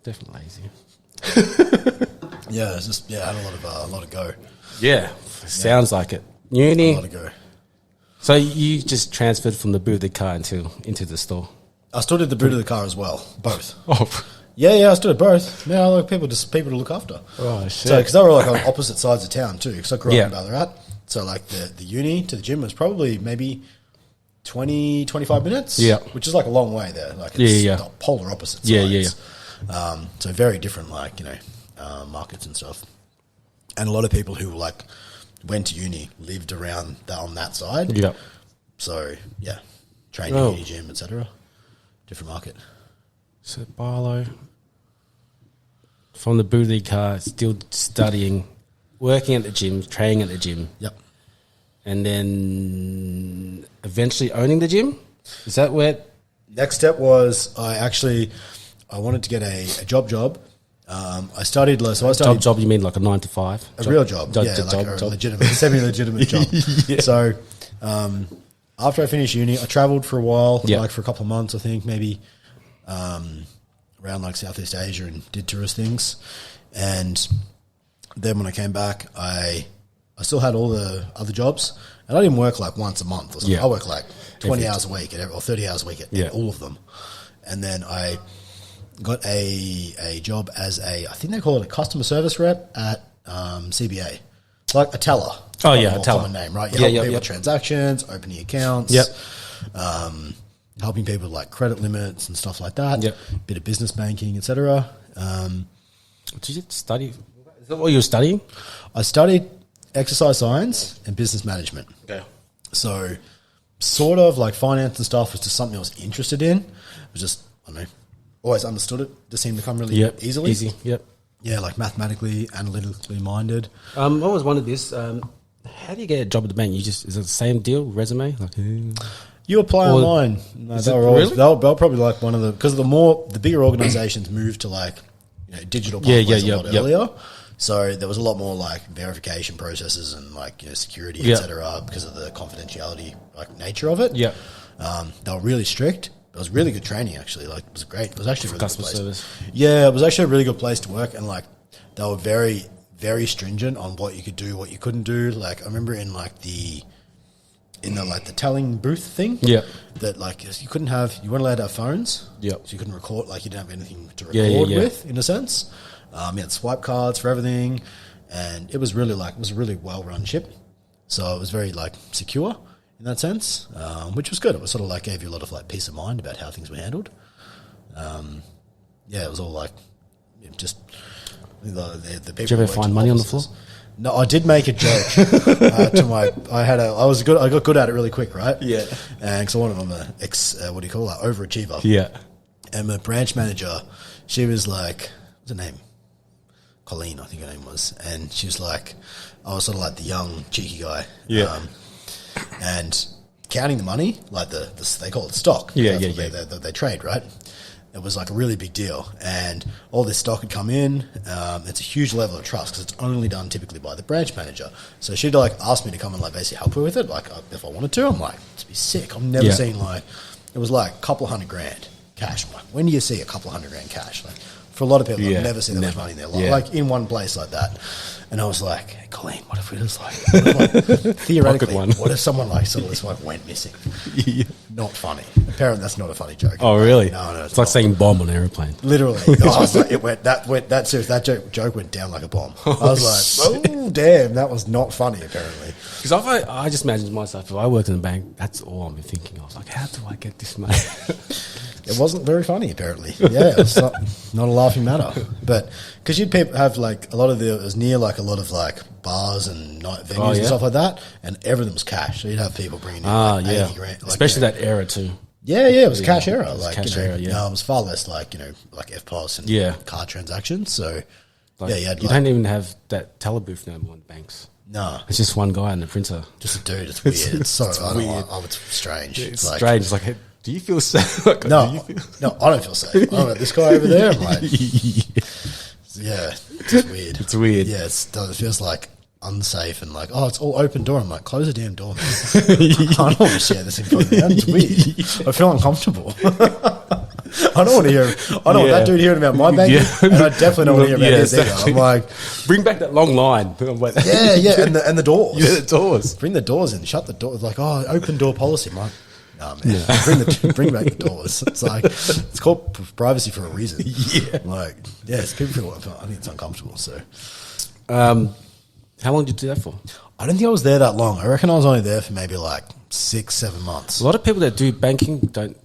Speaker 2: Definitely lazy.
Speaker 3: Yeah, it's just I had a lot of go.
Speaker 2: Yeah, sounds like it. Uni.
Speaker 3: A lot of go.
Speaker 2: So you just transferred from the boot of the car into the store.
Speaker 3: I still did the boot of the car as well, both.
Speaker 2: Oh,
Speaker 3: yeah, I still did both. Yeah, I like people to look after.
Speaker 2: oh shit!
Speaker 3: So because they were like on opposite sides of town too. Because I grew up in
Speaker 2: Yeah.
Speaker 3: Ballarat, so like the uni to the gym was probably maybe 20, 25 minutes.
Speaker 2: Yeah,
Speaker 3: which is like a long way there. Like it's the polar opposite sides. So very different, like markets and stuff. And a lot of people who like went to uni lived around on that side.
Speaker 2: Yeah.
Speaker 3: So training, uni, gym, etc. Different market.
Speaker 2: So Barlow, from the boot of the car, still studying, working at the gym, training at the gym.
Speaker 3: Yep.
Speaker 2: And then eventually owning the gym? Is that where?
Speaker 3: Next step was I wanted to get a job. I studied.
Speaker 2: Job, you mean like a 9 to 5?
Speaker 3: Real job. A legitimate, semi-legitimate job. So after I finished uni, I travelled for a while, like for a couple of months, I think, maybe around like Southeast Asia and did tourist things. And then when I came back, I still had all the other jobs, and I didn't work like once a month or something.
Speaker 2: Yeah.
Speaker 3: I worked like 20 hours a week or 30 hours a week at all of them. And then I got a job as I think they call it a customer service rep at CBA. It's like a teller.
Speaker 2: Oh, yeah, a teller.
Speaker 3: Common name, right? You help people with transactions, opening accounts, helping people with like credit limits and stuff like that.
Speaker 2: Yep.
Speaker 3: Bit of business banking, etc.
Speaker 2: Did you study? Is that what you were studying?
Speaker 3: I studied exercise science and business management.
Speaker 2: Okay.
Speaker 3: So sort of like finance and stuff was just something I was interested in. It was just, I don't know, always understood it. Just seemed to come really easily.
Speaker 2: Easy, yep.
Speaker 3: Yeah, like mathematically, analytically minded.
Speaker 2: I always wondered this. How do you get a job at the bank? Is it the same deal, resume? Like,
Speaker 3: you apply online. No, they were probably like one of the, because the bigger organizations moved to like digital pathways a lot earlier. So there was a lot more like verification processes and like security, etc. because of the confidentiality like nature of it.
Speaker 2: Yeah,
Speaker 3: they were really strict. It was really good training, actually. Like, it was great. It was actually a really
Speaker 2: customer
Speaker 3: good place.
Speaker 2: service.
Speaker 3: Yeah, it was actually a really good place to work, and like they were very, very stringent on what you could do, what you couldn't do. Like I remember in the telling booth thing.
Speaker 2: Yeah.
Speaker 3: That like you weren't allowed to have phones.
Speaker 2: Yeah.
Speaker 3: So you couldn't record. Like you didn't have anything to record with, in a sense. You had swipe cards for everything, and it was really a really well run ship. So it was very like secure in that sense, which was good. It was sort of like gave you a lot of like peace of mind about how things were handled. It was all like just the people.
Speaker 2: Did you ever find money on the floor?
Speaker 3: No, I did make a joke I got good at it really quick, right? Yeah, and because I'm an overachiever.
Speaker 2: Yeah,
Speaker 3: and my branch manager, she was like, what's her name? Colleen, I think her name was, and she was like, I was sort of like the young cheeky guy.
Speaker 2: Yeah.
Speaker 3: And counting the money, like they call it stock.
Speaker 2: Yeah.
Speaker 3: They trade, right? it was like a really big deal, and all this stock had come in. It's a huge level of trust because it's only done typically by the branch manager. So she'd like ask me to come and like basically help her with it, like if I wanted to. I'm like, it'd be sick. I've never seen like, it was like a couple $100,000 cash. I'm like, when do you see a couple $100,000 cash? Like, for a lot of people, I've never seen that much money in their life, like in one place like that. And I was like, hey, Colleen, what if we just like, theoretically, what if someone like sort of just like went missing? Not funny. Apparently, that's not a funny joke.
Speaker 2: Oh, really?
Speaker 3: No,
Speaker 2: it's like saying bomb on an aeroplane.
Speaker 3: Literally, no, I was like, that joke went down like a bomb. I was like, oh damn, that was not funny. Apparently,
Speaker 2: because I just imagine myself if I worked in a bank, that's all I'm thinking. I was like, how do I get this money?
Speaker 3: It wasn't very funny, apparently. Yeah, it's not a laughing matter. But because you'd have like a lot of it was near like a lot of like bars and night venues and stuff like that, and everything was cash. So you'd have people bringing in like 80 grand. Like,
Speaker 2: especially that era too.
Speaker 3: Yeah, it was cash era. Like,
Speaker 2: cash era,
Speaker 3: it was far less like, like FPOS and card transactions. So,
Speaker 2: like, you don't even have that telebooth no more in banks.
Speaker 3: No.
Speaker 2: It's just one guy and the printer.
Speaker 3: Just a dude. It's weird. It's so weird. It's strange.
Speaker 2: It's like, strange. It's like, do you feel safe?
Speaker 3: No, I don't feel safe. Oh, this guy over there, I'm like, yeah, it's weird.
Speaker 2: It's weird.
Speaker 3: Yeah, it feels like unsafe and like, oh, it's all open door. I'm like, close the damn door, man. I don't want to share this information. It's weird. I feel uncomfortable. I don't want to hear. I don't want that dude hearing about my banking, and I definitely don't want to hear about his either. I'm like,
Speaker 2: bring back that long line.
Speaker 3: And the doors.
Speaker 2: Yeah, the doors.
Speaker 3: Bring the doors in. Shut the doors. Like, oh, open door policy. I'm like, no, man. Bring back the doors. It's like, it's called privacy for a reason.
Speaker 2: Yeah.
Speaker 3: Like, it's people feel. I think it's uncomfortable. So,
Speaker 2: how long did you do that for?
Speaker 3: I don't think I was there that long. I reckon I was only there for maybe like 6-7 months.
Speaker 2: A lot of people that do banking don't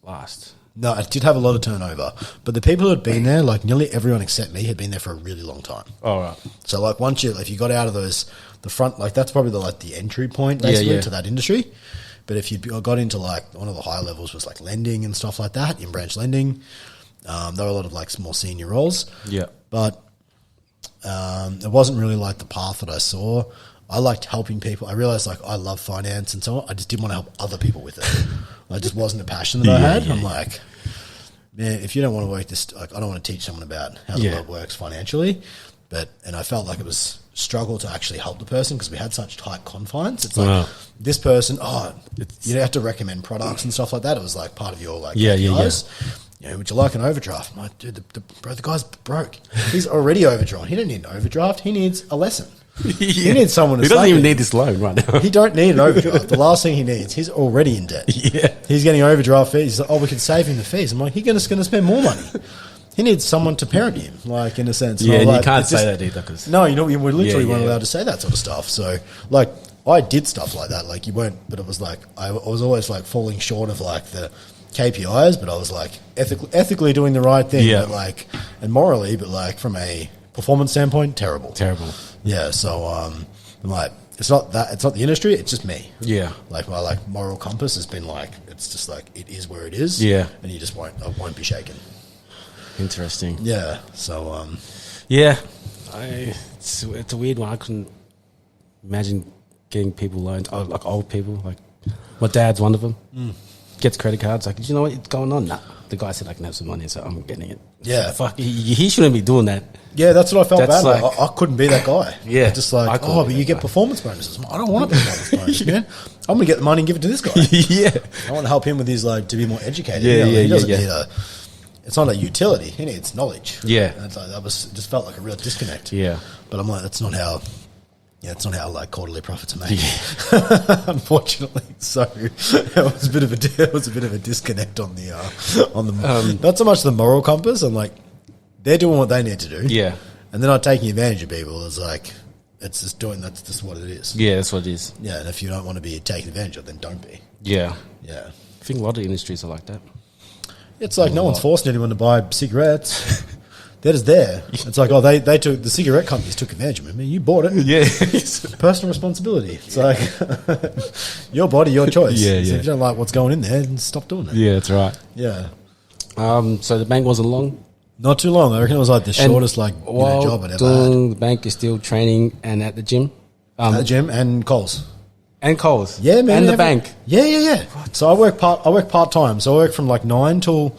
Speaker 2: last.
Speaker 3: No, I did have a lot of turnover, but the people who had been there, like nearly everyone except me, had been there for a really long time.
Speaker 2: Oh, right.
Speaker 3: So like if you got out of the front, like that's probably the entry point basically to that industry. But if you got into like one of the higher levels was like lending and stuff like that, in branch lending, there were a lot of like more senior roles.
Speaker 2: Yeah.
Speaker 3: But it wasn't really like the path that I saw. I liked helping people. I realized like I love finance and so on. I just didn't want to help other people with it. It just wasn't a passion that I had. I'm like, man, if you don't want to work this, like I don't want to teach someone about how the world works financially. And I felt like it was struggle to actually help the person because we had such tight confines. It's like this person, you have to recommend products and stuff like that. It was like part of your like KPIs. Would you like an overdraft? I'm like, dude, the guy's broke. He's already overdrawn. He don't need an overdraft. He needs a lesson. He needs someone to
Speaker 2: He doesn't even need this loan right now.
Speaker 3: He don't need an overdraft. The last thing he needs, he's already in debt.
Speaker 2: Yeah.
Speaker 3: He's getting overdraft fees. He's like, we can save him the fees. I'm like, he's going to spend more money. He needs someone to parent him, like in a sense.
Speaker 2: Yeah,
Speaker 3: like,
Speaker 2: you can't say that either. Cause
Speaker 3: no, we literally weren't allowed to say that sort of stuff. So, like, I did stuff like that. Like, you weren't, but it was like, I was always like falling short of like the KPIs, but I was like ethically doing the right thing, but like, and morally, but like from a performance standpoint, terrible. Yeah. So, I'm like, it's not the industry, it's just me. Yeah. Like my like moral compass has been like, it's just like, it is where it is. Yeah. And you just won't be shaken.
Speaker 2: Interesting.
Speaker 3: Yeah. So,
Speaker 2: it's a weird one. I couldn't imagine getting people loans, like old people. Like my dad's one of them. Gets credit cards. Like, you know what's going on? Nah. The guy said I can have some money, so I'm getting it.
Speaker 3: Yeah.
Speaker 2: Fuck. He shouldn't be doing that.
Speaker 3: Yeah, that's what I felt bad about. I couldn't be that guy.
Speaker 2: Yeah.
Speaker 3: Just like, but you get performance bonuses. I don't want a performance bonus, man. I'm going to get the money and give it to this guy.
Speaker 2: Yeah.
Speaker 3: I want to help him with his, like, to be more educated.
Speaker 2: He
Speaker 3: doesn't need it's not a utility. He needs knowledge.
Speaker 2: Yeah.
Speaker 3: And it's like, just felt like a real disconnect.
Speaker 2: Yeah.
Speaker 3: But I'm like, that's not how like quarterly profits are made. Yeah. Unfortunately. So it was a bit of a disconnect on the not so much the moral compass. I'm like, they're doing what they need to do. Yeah. And they're not taking advantage of people. It's like, that's just what it is.
Speaker 2: Yeah, that's what it is.
Speaker 3: Yeah, and if you don't want to be taken advantage of, then don't be.
Speaker 2: Yeah.
Speaker 3: Yeah.
Speaker 2: I think a lot of industries are like that.
Speaker 3: It's like no one's forcing anyone to buy cigarettes. They're just there. It's like, they took, the cigarette companies took advantage of it. I mean, you bought it. Yeah. Personal responsibility. It's like, your body, your choice. Yeah, so if you don't like what's going in there, then stop doing it.
Speaker 2: Yeah, that's right.
Speaker 3: Yeah.
Speaker 2: So the bank wasn't long?
Speaker 3: Not too long. I reckon it was like the shortest job I'd ever had.
Speaker 2: The bank is still training and at the gym?
Speaker 3: At the gym and Coles.
Speaker 2: And Coles?
Speaker 3: Yeah, man.
Speaker 2: And the bank?
Speaker 3: Yeah. So I work part-time. So I work from like 9 till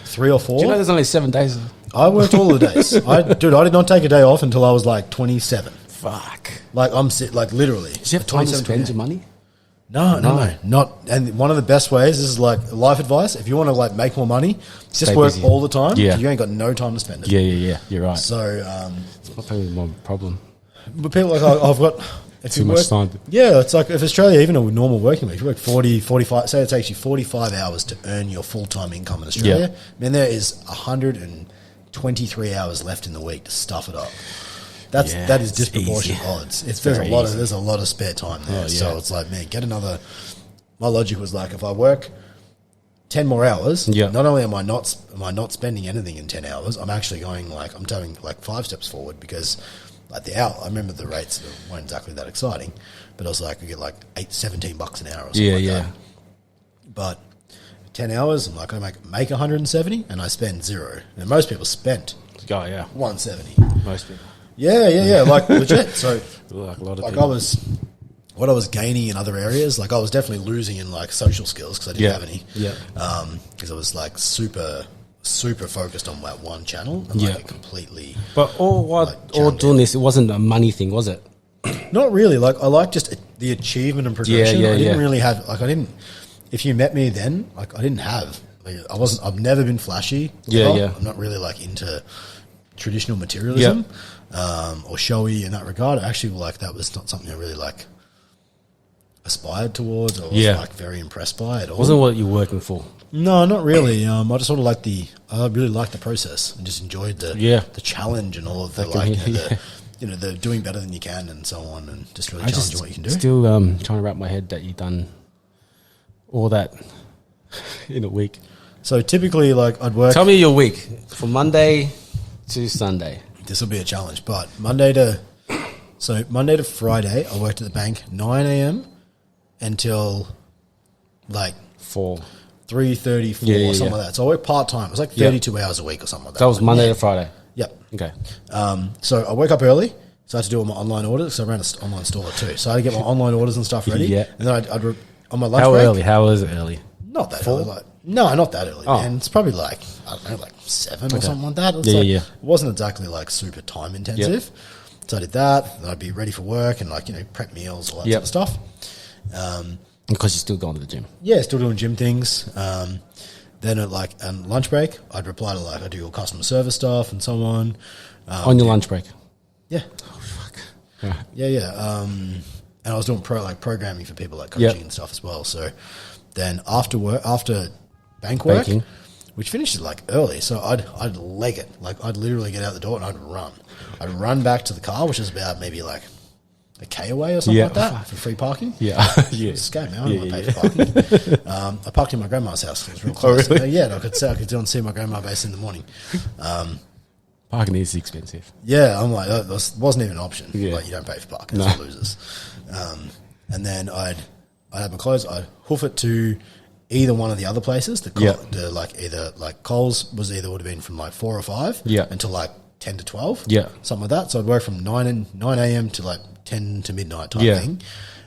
Speaker 3: 3 or 4.
Speaker 2: Do you know there's only 7 days?
Speaker 3: I worked all the days. I did not take a day off until I was like 27.
Speaker 2: Fuck.
Speaker 3: Like like literally.
Speaker 2: Do you have time to spend your money?
Speaker 3: No, not. And one of the best ways, this is like life advice. If you want to like make more money, just work
Speaker 2: busy.
Speaker 3: all the time.
Speaker 2: Yeah.
Speaker 3: You ain't got no time to spend it.
Speaker 2: Yeah. You're right.
Speaker 3: So,
Speaker 2: It's not probably my problem.
Speaker 3: but people like I've got if
Speaker 2: Too
Speaker 3: you
Speaker 2: much
Speaker 3: work,
Speaker 2: time.
Speaker 3: Yeah, it's like if Australia, even a normal working week, you work 40, 45. Say it takes you 45 hours to earn your full time income in Australia. I mean, there is 123 hours left in the week to stuff it up. That is disproportionate odds. There's a lot of spare time there. So it's like, man, get another. My logic was like, if I work 10 more hours, not only am I not spending anything in 10 hours, I'm actually going like I'm taking like 5 steps forward because like the hour. I remember the rates weren't exactly that exciting, but I was like, we get like $17 an hour or something like that. But 10 hours, I'm like, I make 170 and I spend 0. And most people spent 170.
Speaker 2: Most people.
Speaker 3: Yeah, like legit. So,
Speaker 2: like a lot of
Speaker 3: like
Speaker 2: people.
Speaker 3: what I was gaining in other areas, like I was definitely losing in like social skills because I didn't have any. Because I was like super focused on that one channel and like it completely.
Speaker 2: But all doing this, it wasn't a money thing, was it?
Speaker 3: Not really. Like I like just the achievement and progression. I didn't really have If you met me then, like I didn't have. Like, I've never been flashy. I'm not really like into traditional materialism. Or showy in that regard. Actually, like that was not something I really like aspired towards or was like very impressed by at all.
Speaker 2: Wasn't what you're working for?
Speaker 3: No, not really. I just sort of I really liked the process and just enjoyed the challenge and all of the the doing better than you can and so on, and just really challenging what you can do.
Speaker 2: Still trying to wrap my head that you've done all that in a week.
Speaker 3: So typically, like I'd work.
Speaker 2: Tell me your week from Monday to Sunday.
Speaker 3: This will be a challenge, but Monday to Friday, I worked at the bank 9 a.m. until like 3:30, 4 or something like that. So I worked part time. It was like 32 hours a week or something like that.
Speaker 2: That was Monday to Friday.
Speaker 3: Yep.
Speaker 2: Okay.
Speaker 3: So I woke up early, so I had to do all my online orders. So I ran an online store too. So I had to get my online orders and stuff ready. And then I'd on my lunch break.
Speaker 2: How early? How was it early?
Speaker 3: Not that early. No, not that early, man. It's probably like, I don't know, like 7 or something like that. It wasn't exactly like super time intensive. So I did that. Then I'd be ready for work and like, prep meals, all that sort of stuff.
Speaker 2: Because you're still going to the gym.
Speaker 3: Yeah, still doing gym things. Then at like lunch break, I'd reply to like, I do all customer service stuff and so on.
Speaker 2: On your lunch break?
Speaker 3: Yeah.
Speaker 2: Oh, fuck.
Speaker 3: Yeah. And I was doing programming for people like coaching and stuff as well. So then after bank work, which finishes like early, so I'd leg it. Like I'd literally get out the door and I'd run. I'd run back to the car, which is about maybe like a K away or something like that for free parking. It's scam, man. I don't want to pay for parking. I parked in my grandma's house. It was real close.
Speaker 2: Really?
Speaker 3: I could go and see my grandma base in the morning.
Speaker 2: Parking is expensive.
Speaker 3: Yeah, I'm like, that wasn't even an option.
Speaker 2: Yeah.
Speaker 3: Like, you don't pay for parking, it's for losers. And then I'd have my clothes, I'd hoof it to either one of the other places. Either like Coles would have been from like 4 or 5 until like 10 to 12, something like that. So I'd work from 9 a.m. to like 10 to midnight type thing.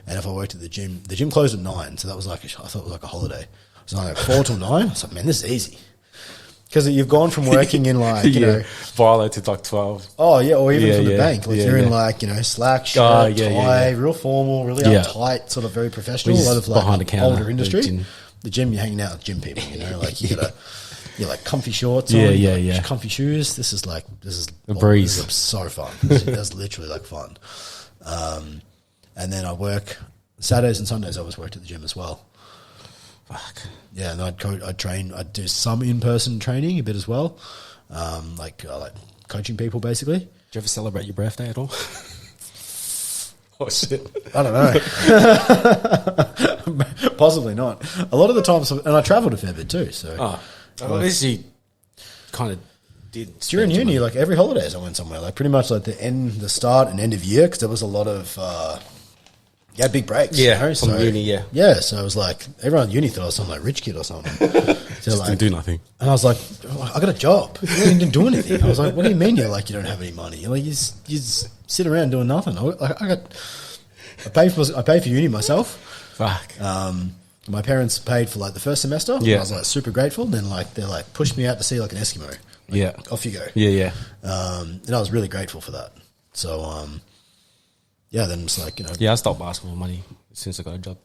Speaker 3: And if I worked at the gym closed at 9, so that was like I thought it was like a holiday. So like 4 till 9. I was like, man, this is easy. Because you've gone from working in like,
Speaker 2: violated like 12.
Speaker 3: Oh, yeah, or even from the bank. Like you're in like, slack, shirt, tie, real formal, really uptight, sort of very professional. A lot of like
Speaker 2: behind the counter,
Speaker 3: older industry. The gym, you're hanging out with gym people, like you got like comfy shorts
Speaker 2: on,
Speaker 3: comfy shoes. This is
Speaker 2: a breeze.
Speaker 3: This is so fun. That's literally like fun. And then I work Saturdays and Sundays. I always worked at the gym as well.
Speaker 2: Fuck.
Speaker 3: Yeah, and I'd train. I'd do some in-person training a bit as well, like coaching people basically.
Speaker 2: Do you ever celebrate your birthday at all? Oh shit!
Speaker 3: I don't know. Possibly not. A lot of the times, and I travelled a fair bit too. So,
Speaker 2: at least you kind of did.
Speaker 3: During uni, like every holidays, I went somewhere. Like pretty much like the start and end of year, because there was a lot of big breaks.
Speaker 2: Yeah, from uni.
Speaker 3: Yeah. So it was like everyone at uni thought I was some like rich kid or something. So
Speaker 2: just didn't do nothing.
Speaker 3: And I was like, I got a job. You didn't do anything. I was like, what do you mean? You don't have any money? Like you just sit around doing nothing. I pay for uni myself.
Speaker 2: Fuck.
Speaker 3: my parents paid for like the first semester.
Speaker 2: Yeah.
Speaker 3: I was like super grateful. Then like they're like pushed me out to see like an Eskimo. Like,
Speaker 2: Yeah.
Speaker 3: off you go.
Speaker 2: Yeah.
Speaker 3: And I was really grateful for that. So yeah, then it's like, you know,
Speaker 2: Yeah, I stopped asking for money since I got a job.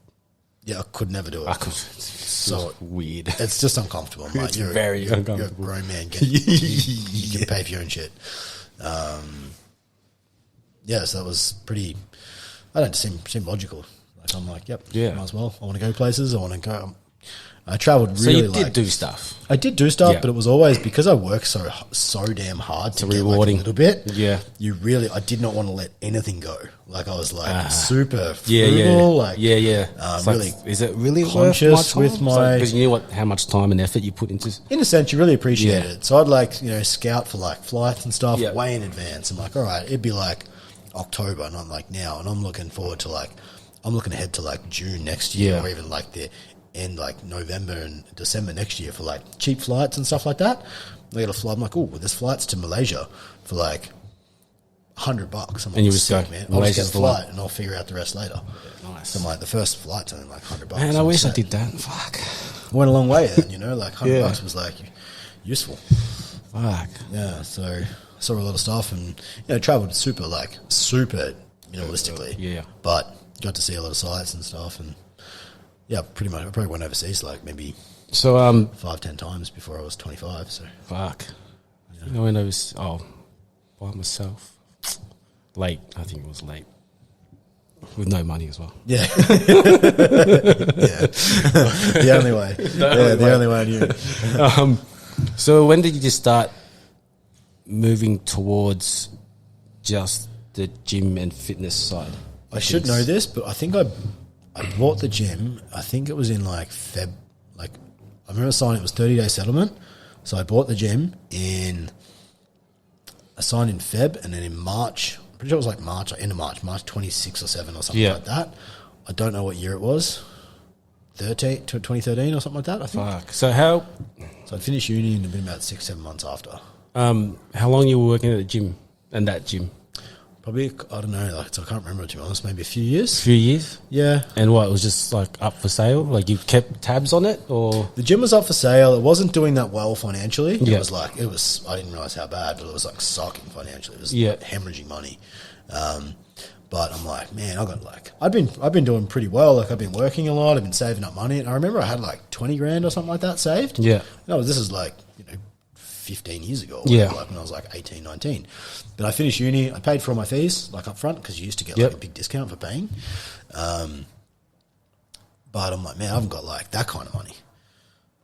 Speaker 3: yeah, I could never do it.
Speaker 2: I could.
Speaker 3: So
Speaker 2: weird.
Speaker 3: it's just uncomfortable. I'm like,
Speaker 2: It's
Speaker 3: you're
Speaker 2: very
Speaker 3: a
Speaker 2: uncomfortable.
Speaker 3: grown man. You can pay for your own shit. Yeah, so that was pretty. I don't seem logical. Like I'm like, yep,
Speaker 2: Yeah.
Speaker 3: might as well. I want to go places. I want to go. I travelled
Speaker 2: So
Speaker 3: really.
Speaker 2: you did
Speaker 3: like,
Speaker 2: do stuff.
Speaker 3: I did do stuff,
Speaker 2: Yeah.
Speaker 3: but it was always because I work so damn hard to get
Speaker 2: rewarding.
Speaker 3: like a little bit.
Speaker 2: Yeah.
Speaker 3: I did not want to let anything go. Like I was like super frugal.
Speaker 2: Yeah.
Speaker 3: Like
Speaker 2: It's
Speaker 3: really
Speaker 2: like, is it really
Speaker 3: conscious
Speaker 2: worth
Speaker 3: with
Speaker 2: my
Speaker 3: my-
Speaker 2: time? Because you know how much time and effort you put into.
Speaker 3: in a sense, you really appreciate
Speaker 2: Yeah.
Speaker 3: it. So I'd like, you know, scout for like flights and stuff
Speaker 2: Yeah.
Speaker 3: way in advance. I'm like, all right, it'd be like October, and I'm like now, and I'm looking forward to like, I'm looking ahead to like June next year,
Speaker 2: Yeah.
Speaker 3: or even like the end like November and December next year for like cheap flights and stuff like that. I got a flight. I'm like, oh, there's flights to Malaysia for like $100. I'm like,
Speaker 2: And you just
Speaker 3: sick,
Speaker 2: go,
Speaker 3: man. I'll just
Speaker 2: Malaysia's
Speaker 3: get
Speaker 2: the
Speaker 3: a
Speaker 2: one.
Speaker 3: flight, and I'll figure out the rest later.
Speaker 2: Nice.
Speaker 3: So I'm like, the first flight's only like $100.
Speaker 2: Man, I
Speaker 3: I'm
Speaker 2: wish I
Speaker 3: set.
Speaker 2: did that. Fuck.
Speaker 3: Went a long way then, you know, like $100
Speaker 2: Yeah.
Speaker 3: was like useful.
Speaker 2: Fuck.
Speaker 3: Yeah, so I saw a lot of stuff and, you know, travelled super, minimalistically.
Speaker 2: Yeah.
Speaker 3: But got to see a lot of sights and stuff. And, yeah, pretty much, I probably went overseas like maybe
Speaker 2: So,
Speaker 3: 5-10 times before I was 25. So,
Speaker 2: fuck. I think I went over, by myself. Late. I think it was late. With no money as well.
Speaker 3: yeah. Yeah. The only way. The only way I knew.
Speaker 2: So when did you just start moving towards just the gym and fitness side?
Speaker 3: I should know this, but I think I bought the gym. I think it was in like Feb. Like I remember signing. It was 30-day settlement. So I bought the gym I signed in Feb, and then in March. Pretty sure it was like March, end of March 26 or 7 or something
Speaker 2: Yeah.
Speaker 3: like that. I don't know what year it was. 2013 or something like that. I think.
Speaker 2: Fuck. So how
Speaker 3: So I'd finished uni and it'd been about 6-7 months after.
Speaker 2: how long you were working at the gym and that gym?
Speaker 3: Probably I don't know. Like I can't remember, to be honest. Maybe a few years.
Speaker 2: A few years.
Speaker 3: Yeah.
Speaker 2: And what, it was just like up for sale? Like you kept tabs on it, or
Speaker 3: The gym was up for sale. It wasn't doing that well financially.
Speaker 2: Yeah.
Speaker 3: I didn't realize how bad, but it was like sucking financially. It was
Speaker 2: Yeah.
Speaker 3: like hemorrhaging money. But I'm like, man, I've been doing pretty well. Like I've been working a lot. I've been saving up money. And I remember I had like 20 grand or something like that saved.
Speaker 2: Yeah.
Speaker 3: No, this is like, 15 years ago. Or
Speaker 2: Yeah.
Speaker 3: Like when I was like 18, 19. But I finished uni. I paid for all my fees, like up front, because you used to get
Speaker 2: Yep.
Speaker 3: like a big discount for paying. But I'm like, man, I haven't got like that kind of money.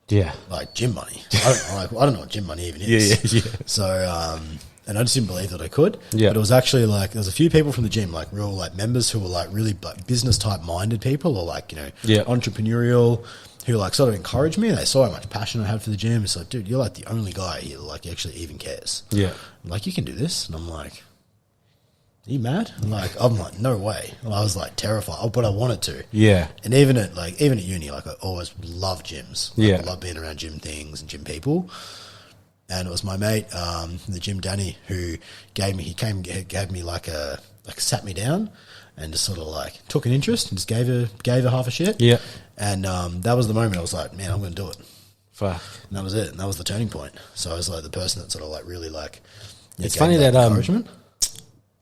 Speaker 2: yeah,
Speaker 3: Like gym money. I don't know what gym money even is.
Speaker 2: Yeah.
Speaker 3: So, and I just didn't believe that I could.
Speaker 2: Yeah.
Speaker 3: But it was actually like, there was a few people from the gym, like real like members who were like really like business type minded people, or like,
Speaker 2: Yeah.
Speaker 3: entrepreneurial, who like sort of encouraged me. They saw how much passion I had for the gym. It's like, dude, you're like the only guy here that like actually even cares.
Speaker 2: yeah.
Speaker 3: I'm like, you can do this. And I'm like, are you mad? I'm like, no way. And I was like terrified, but I wanted to.
Speaker 2: Yeah.
Speaker 3: And even at uni, like I always loved gyms. Like,
Speaker 2: Yeah.
Speaker 3: I love being around gym things and gym people. And it was my mate, the gym Danny, who gave me sat me down and just sort of like took an interest and just gave her half a shit.
Speaker 2: Yeah.
Speaker 3: And that was the moment I was like, man, I'm going to do it.
Speaker 2: Fuck.
Speaker 3: And that was it. And that was the turning point. So I was like the person that sort of like really like.
Speaker 2: It's
Speaker 3: gave
Speaker 2: funny that
Speaker 3: encouragement.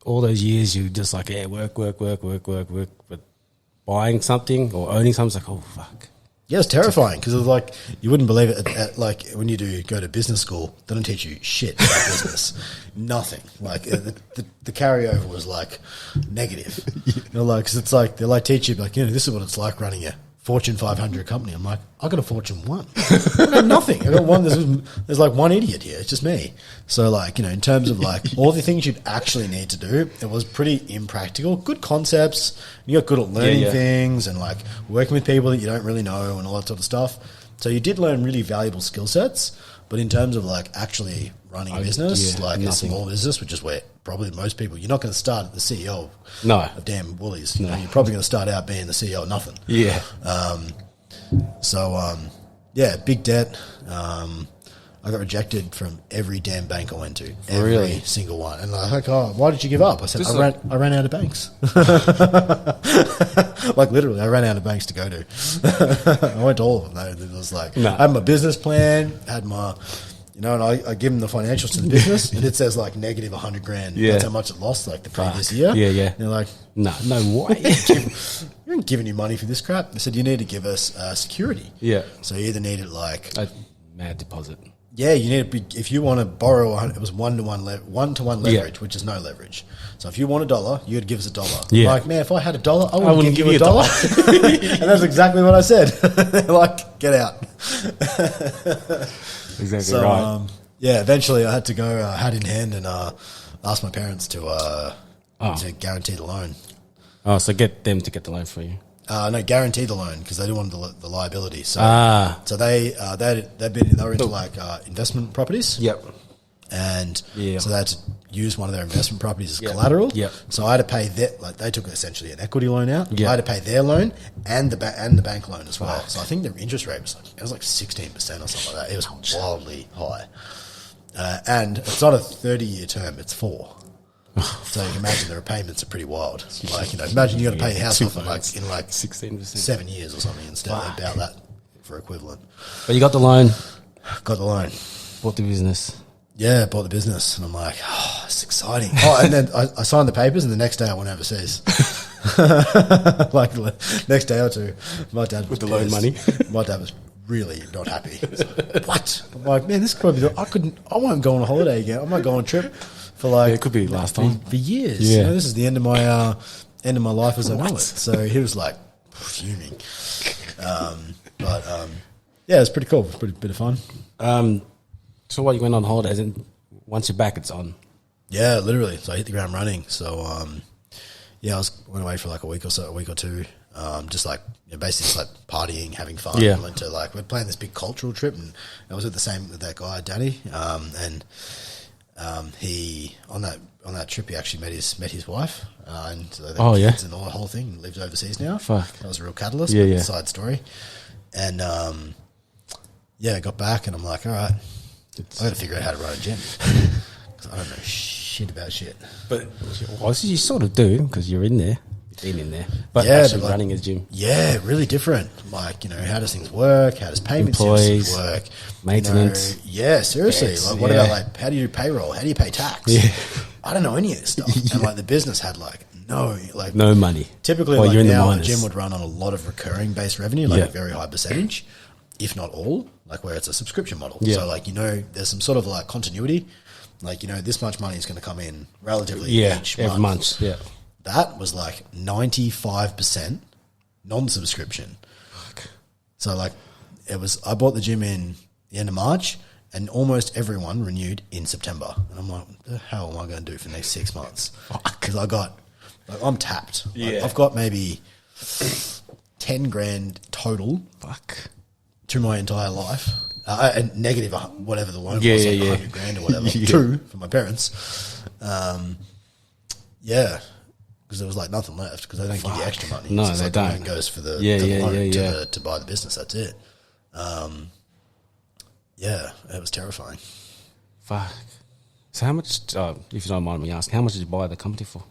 Speaker 2: all those years you just like, yeah, work, but buying something or owning something, it's like, oh fuck.
Speaker 3: Yeah, it's terrifying because it was like you wouldn't believe it. Like when you go to business school, they don't teach you shit about business, nothing. Like the carryover was like negative. Because it's like they like teach you like this is what it's like running a Fortune 500 company. I'm like, I got a Fortune 1. I got nothing. I got one. There's like one idiot here. It's just me. So like in terms of like all the things you'd actually need to do, it was pretty impractical. Good concepts. You got good at learning things and like working with people that you don't really know and all that sort of stuff. So you did learn really valuable skill sets. But in terms of like actually running a business, like a small business, which is where probably most people, you're not going to start at the CEO of damn Woolies. You're probably going to start out being the CEO of nothing.
Speaker 2: Yeah.
Speaker 3: So big debt. I got rejected from every damn bank I went to.
Speaker 2: Really?
Speaker 3: Every single one. And like, oh, why did you give up? I said, I ran out of banks. Like literally, I ran out of banks to go to. I went to all of them. It was like, I had my business plan, had my, you know, and I give them the financials to the business, and it says like negative 100 grand.
Speaker 2: Yeah.
Speaker 3: That's how much it lost like the previous year.
Speaker 2: Yeah, yeah.
Speaker 3: And they're like,
Speaker 2: no way.
Speaker 3: we ain't giving you money for this crap. They said, you need to give us security.
Speaker 2: Yeah.
Speaker 3: So you either need it like
Speaker 2: A mad deposit.
Speaker 3: yeah, you need to be, if you want to borrow, it was one-to-one leverage, which is no leverage. So if you want $1, you'd give us $1.
Speaker 2: Yeah.
Speaker 3: Like, man, if I had $1, I wouldn't give you $1. And that's exactly what I said. They're like, get out.
Speaker 2: Exactly
Speaker 3: So,
Speaker 2: right.
Speaker 3: yeah, eventually I had to go hat in hand and ask my parents to guarantee the loan.
Speaker 2: Oh, so get them to get the loan for you.
Speaker 3: No, guarantee the loan because they didn't want the liability. So, so they were into like investment properties.
Speaker 2: Yep.
Speaker 3: And
Speaker 2: Yeah.
Speaker 3: so they had to use one of their investment properties as collateral.
Speaker 2: Yep.
Speaker 3: So I had to pay they took essentially an equity loan out.
Speaker 2: Yep.
Speaker 3: I had to pay their loan and the bank loan as well. So I think their interest rate was like 16% or something like that. It was wildly high. And it's not a 30-year term; it's 4. So you can imagine the repayments are pretty wild. Like, you know, imagine you got to pay your house off in like
Speaker 2: 16%.
Speaker 3: 7 years or something instead of about that for equivalent.
Speaker 2: But you got the loan,
Speaker 3: Got the loan.
Speaker 2: bought the business.
Speaker 3: Yeah, bought the business, and I'm like, oh, it's exciting. Oh, and then I signed the papers, and the next day I went overseas. Like the next day or two, my dad was
Speaker 2: With the loan money?
Speaker 3: My dad was really not happy. He was like, what? I'm like, man, this could be. I won't go on a holiday again. I might go on a trip for like
Speaker 2: it could be last time
Speaker 3: for years.
Speaker 2: Yeah.
Speaker 3: You know, this is the end of my life as I know it. So he was like fuming. Yeah, it's pretty cool. It's pretty bit of fun.
Speaker 2: So what, you went on holidays, and once you're back, it's on.
Speaker 3: Yeah, literally. So I hit the ground running. So yeah, went away for like a week or two. Just like, you know, basically just like partying, having fun.
Speaker 2: Yeah.
Speaker 3: Went to like, we're planning this big cultural trip, and I was with that guy, Danny. And he on that trip he actually met his wife, and so they had kids and all the whole thing, and lives overseas now.
Speaker 2: Fuck.
Speaker 3: That was a real catalyst.
Speaker 2: Yeah, yeah.
Speaker 3: Side story. And yeah, I got back and I'm like, all right, I got to figure out how to run a gym because I don't know shit about shit.
Speaker 2: But well, you sort of do because you're in there, you've been in there. But
Speaker 3: Yeah,
Speaker 2: actually
Speaker 3: but like-
Speaker 2: running a gym,
Speaker 3: Yeah, really different. Like, you know, how does things work? How does payment
Speaker 2: Employees,
Speaker 3: systems work?
Speaker 2: maintenance.
Speaker 3: You know, yeah, seriously.
Speaker 2: Debts,
Speaker 3: Like, what
Speaker 2: yeah.
Speaker 3: about like how do you do payroll? How do you pay tax?
Speaker 2: Yeah.
Speaker 3: I don't know any of this stuff. And like the business had like
Speaker 2: no money.
Speaker 3: Typically,
Speaker 2: Well,
Speaker 3: like
Speaker 2: you're in the
Speaker 3: now, a
Speaker 2: minus.
Speaker 3: gym would run on a lot of recurring based revenue, like
Speaker 2: Yeah.
Speaker 3: a very high percentage, if not all, like where it's a subscription model.
Speaker 2: Yeah.
Speaker 3: So, like, you know, there's some sort of like continuity. Like, you know, this much money is going to come in relatively each
Speaker 2: every month. Yeah.
Speaker 3: That was like 95% non-subscription. So, like, I bought the gym in the end of March, and almost everyone renewed in September. And I'm like, what the hell am I going to do for the next 6 months? Because I'm tapped. Like,
Speaker 2: Yeah.
Speaker 3: I've got maybe 10 grand total to my entire life. And negative, whatever the loan was, like 100 grand or whatever.
Speaker 2: Yeah.
Speaker 3: 2 for my parents. Yeah. Because there was like nothing left because they don't give you extra money.
Speaker 2: No,
Speaker 3: So it's
Speaker 2: they
Speaker 3: like
Speaker 2: don't.
Speaker 3: The loan goes for the loan to buy the business. That's it. Yeah, it was terrifying.
Speaker 2: Fuck. So how much, if you don't mind me asking, how much did you buy the company for?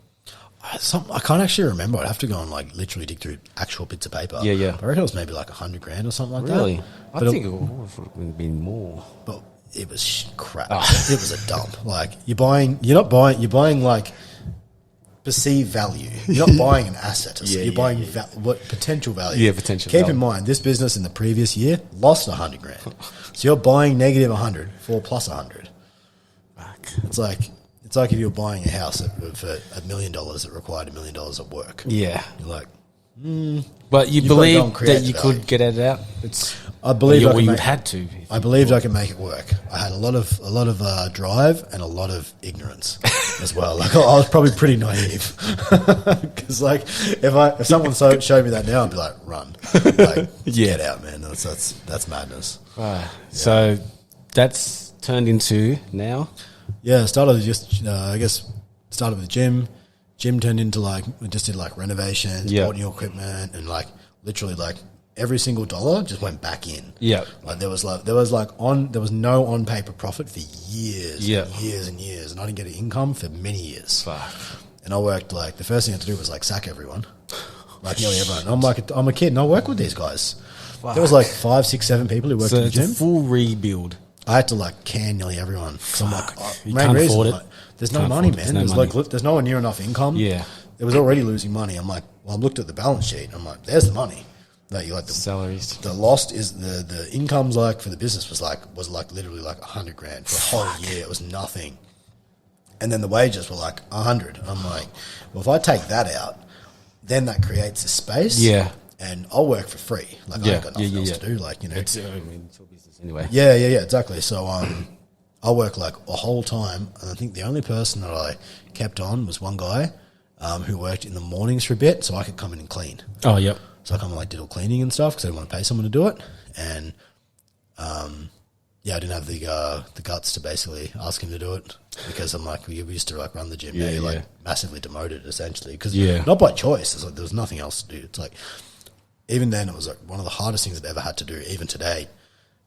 Speaker 3: I can't actually remember. I'd have to go and like literally dig through actual bits of paper.
Speaker 2: Yeah, yeah.
Speaker 3: But I reckon it was maybe like 100 grand or something like that.
Speaker 2: Really? I
Speaker 3: But
Speaker 2: think it would have been more.
Speaker 3: But it was crap.
Speaker 2: Oh.
Speaker 3: It was a dump. Like you're buying like perceived value. You're not buying an asset. You're buying what potential value.
Speaker 2: Yeah, potential
Speaker 3: Keep
Speaker 2: value.
Speaker 3: in mind, this business in the previous year lost 100 grand. So you're buying negative 100 for plus 100.
Speaker 2: Fuck.
Speaker 3: It's like if you were buying a house for $1 million that required $1 million of work.
Speaker 2: Yeah.
Speaker 3: You're like,
Speaker 2: But you
Speaker 3: You've got to go
Speaker 2: believe
Speaker 3: and create
Speaker 2: that you
Speaker 3: the
Speaker 2: could
Speaker 3: value.
Speaker 2: get it out?
Speaker 3: I believe I
Speaker 2: you
Speaker 3: can
Speaker 2: would
Speaker 3: make-
Speaker 2: had to.
Speaker 3: I believed I could make it work. I had a lot of drive and a lot of ignorance as well. Like I was probably pretty naive because like if someone showed me that now, I'd be like, run, like get out, man. That's madness.
Speaker 2: So that's turned into now.
Speaker 3: Yeah, started with started with the gym. Gym turned into like we just did like renovations,
Speaker 2: Yeah.
Speaker 3: bought new equipment, and like literally like every single dollar just went back in.
Speaker 2: Yeah.
Speaker 3: Like there was no on paper profit for years, and years and years, and I didn't get an income for many years.
Speaker 2: Fuck.
Speaker 3: And I worked like the first thing I had to do was like sack everyone, like nearly everyone. And I'm a kid, and I work with these guys. Fuck. There was like 5, 6, 7 people who worked in the gym.
Speaker 2: It's a full rebuild.
Speaker 3: I had to like can nearly everyone. So I'm like,
Speaker 2: you can't afford it.
Speaker 3: Like, there's no money, man. There's nowhere near enough income.
Speaker 2: Yeah.
Speaker 3: It was already losing money. I'm like, well, I looked at the balance sheet. And I'm like, there's the money. That you like the
Speaker 2: salaries.
Speaker 3: The lost is the incomes like for the business was like literally like $100,000 for a whole year. It was nothing. And then the wages were like 100. I'm like, well, if I take that out, then that creates a space.
Speaker 2: Yeah.
Speaker 3: And I'll work for free. Like I ain't got nothing else to do. Like, you know,
Speaker 2: it's your business anyway.
Speaker 3: Yeah, exactly. So I work like a whole time, and I think the only person that I kept on was one guy who worked in the mornings for a bit, so I could come in and clean.
Speaker 2: Oh, yep.
Speaker 3: So I come and like did all cleaning and stuff because I didn't want to pay someone to do it, and I didn't have the guts to basically ask him to do it because I'm like, we used to like run the gym. Now you're like massively demoted essentially because not by choice. It's like there was nothing else to do. It's like even then it was like one of the hardest things I've ever had to do. Even today,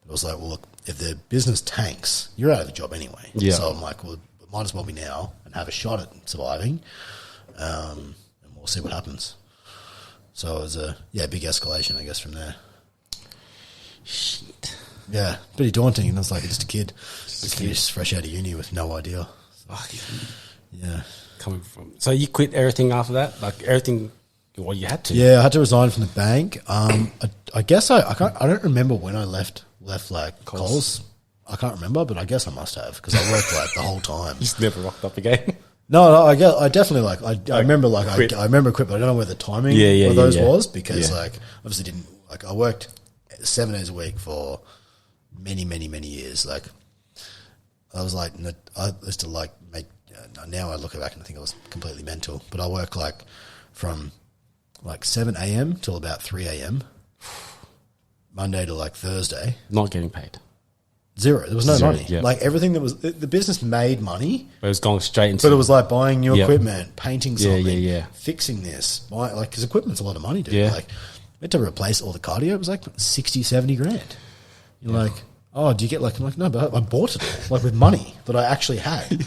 Speaker 3: it was like, well, look, if the business tanks, you're out of the job anyway. Yeah. So I'm like, well, it might as well be now and have a shot at surviving, and we'll see what happens. So it was a big escalation, I guess, from there.
Speaker 2: Shit.
Speaker 3: Yeah, pretty daunting. And I was like just a kid, just fresh out of uni with no idea.
Speaker 2: Fuck.
Speaker 3: Yeah.
Speaker 2: So you quit everything after that? Like everything? Well, you had to.
Speaker 3: Yeah, I had to resign from the bank. I guess I don't remember when I left like Coles. I can't remember, but I guess I must have because I worked like the whole time.
Speaker 2: Just never rocked up again.
Speaker 3: No, I definitely like I remember like I remember quit, but I don't know where the timing of those was because like obviously didn't like I worked 7 days a week for many years. Like I was like I used to like make. Now I look back and I think I was completely mental, but I work like from like 7 a.m. till about 3 a.m. Monday to like Thursday.
Speaker 2: Not getting paid.
Speaker 3: Zero. There was no money.
Speaker 2: Yep.
Speaker 3: Like everything that was the business made money.
Speaker 2: But it was going straight into.
Speaker 3: But it was like buying new equipment, painting something, fixing this. Like because equipment's a lot of money, dude.
Speaker 2: Yeah.
Speaker 3: Like we had to replace all the cardio. It was like 60, 70 grand. You're like, oh, do you get like? I'm like, no, but I bought it all, like with money that I actually had.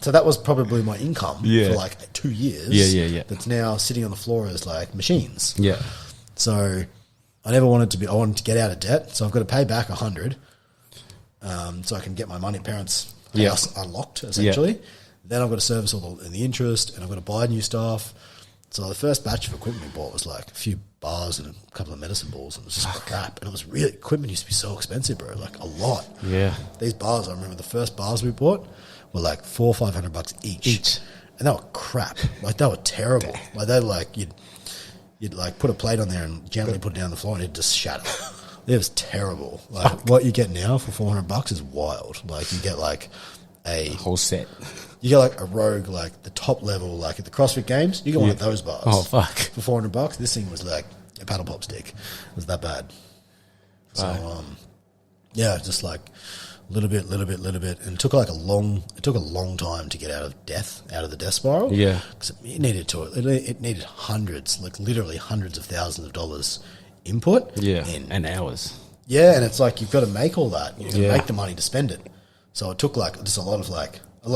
Speaker 3: So that was probably my income for like 2 years.
Speaker 2: Yeah.
Speaker 3: That's now sitting on the floor as like machines.
Speaker 2: Yeah.
Speaker 3: So I never wanted to be. I wanted to get out of debt. So I've got to pay back 100. So I can get my money parents' house unlocked, essentially. Yeah. Then I've got to service all the interest, and I've got to buy new stuff. So the first batch of equipment we bought was like a few bars and a couple of medicine balls, and it was just crap. And it was really, equipment used to be so expensive, bro, like a lot.
Speaker 2: Yeah.
Speaker 3: These bars, I remember the first bars we bought were like $400 or $500 each. And they were crap. Like they were terrible. Like they like, you'd like put a plate on there and gently put it down on the floor and it'd just shatter. It was terrible. Like what you get now for $400 is wild. Like you get like a
Speaker 2: whole set.
Speaker 3: You get like a Rogue, like the top level, like at the CrossFit Games. You get one of those bars.
Speaker 2: Oh fuck!
Speaker 3: For $400, this thing was like a paddle pop stick. It was that bad. So just like little bit, and it took a long time to get out of the death spiral. Yeah, because it needed hundreds, like literally hundreds of thousands of dollars input.
Speaker 2: Yeah, and hours.
Speaker 3: Yeah, and it's like you've got to make all that. You've got to make the money to spend it. So it took like just a lot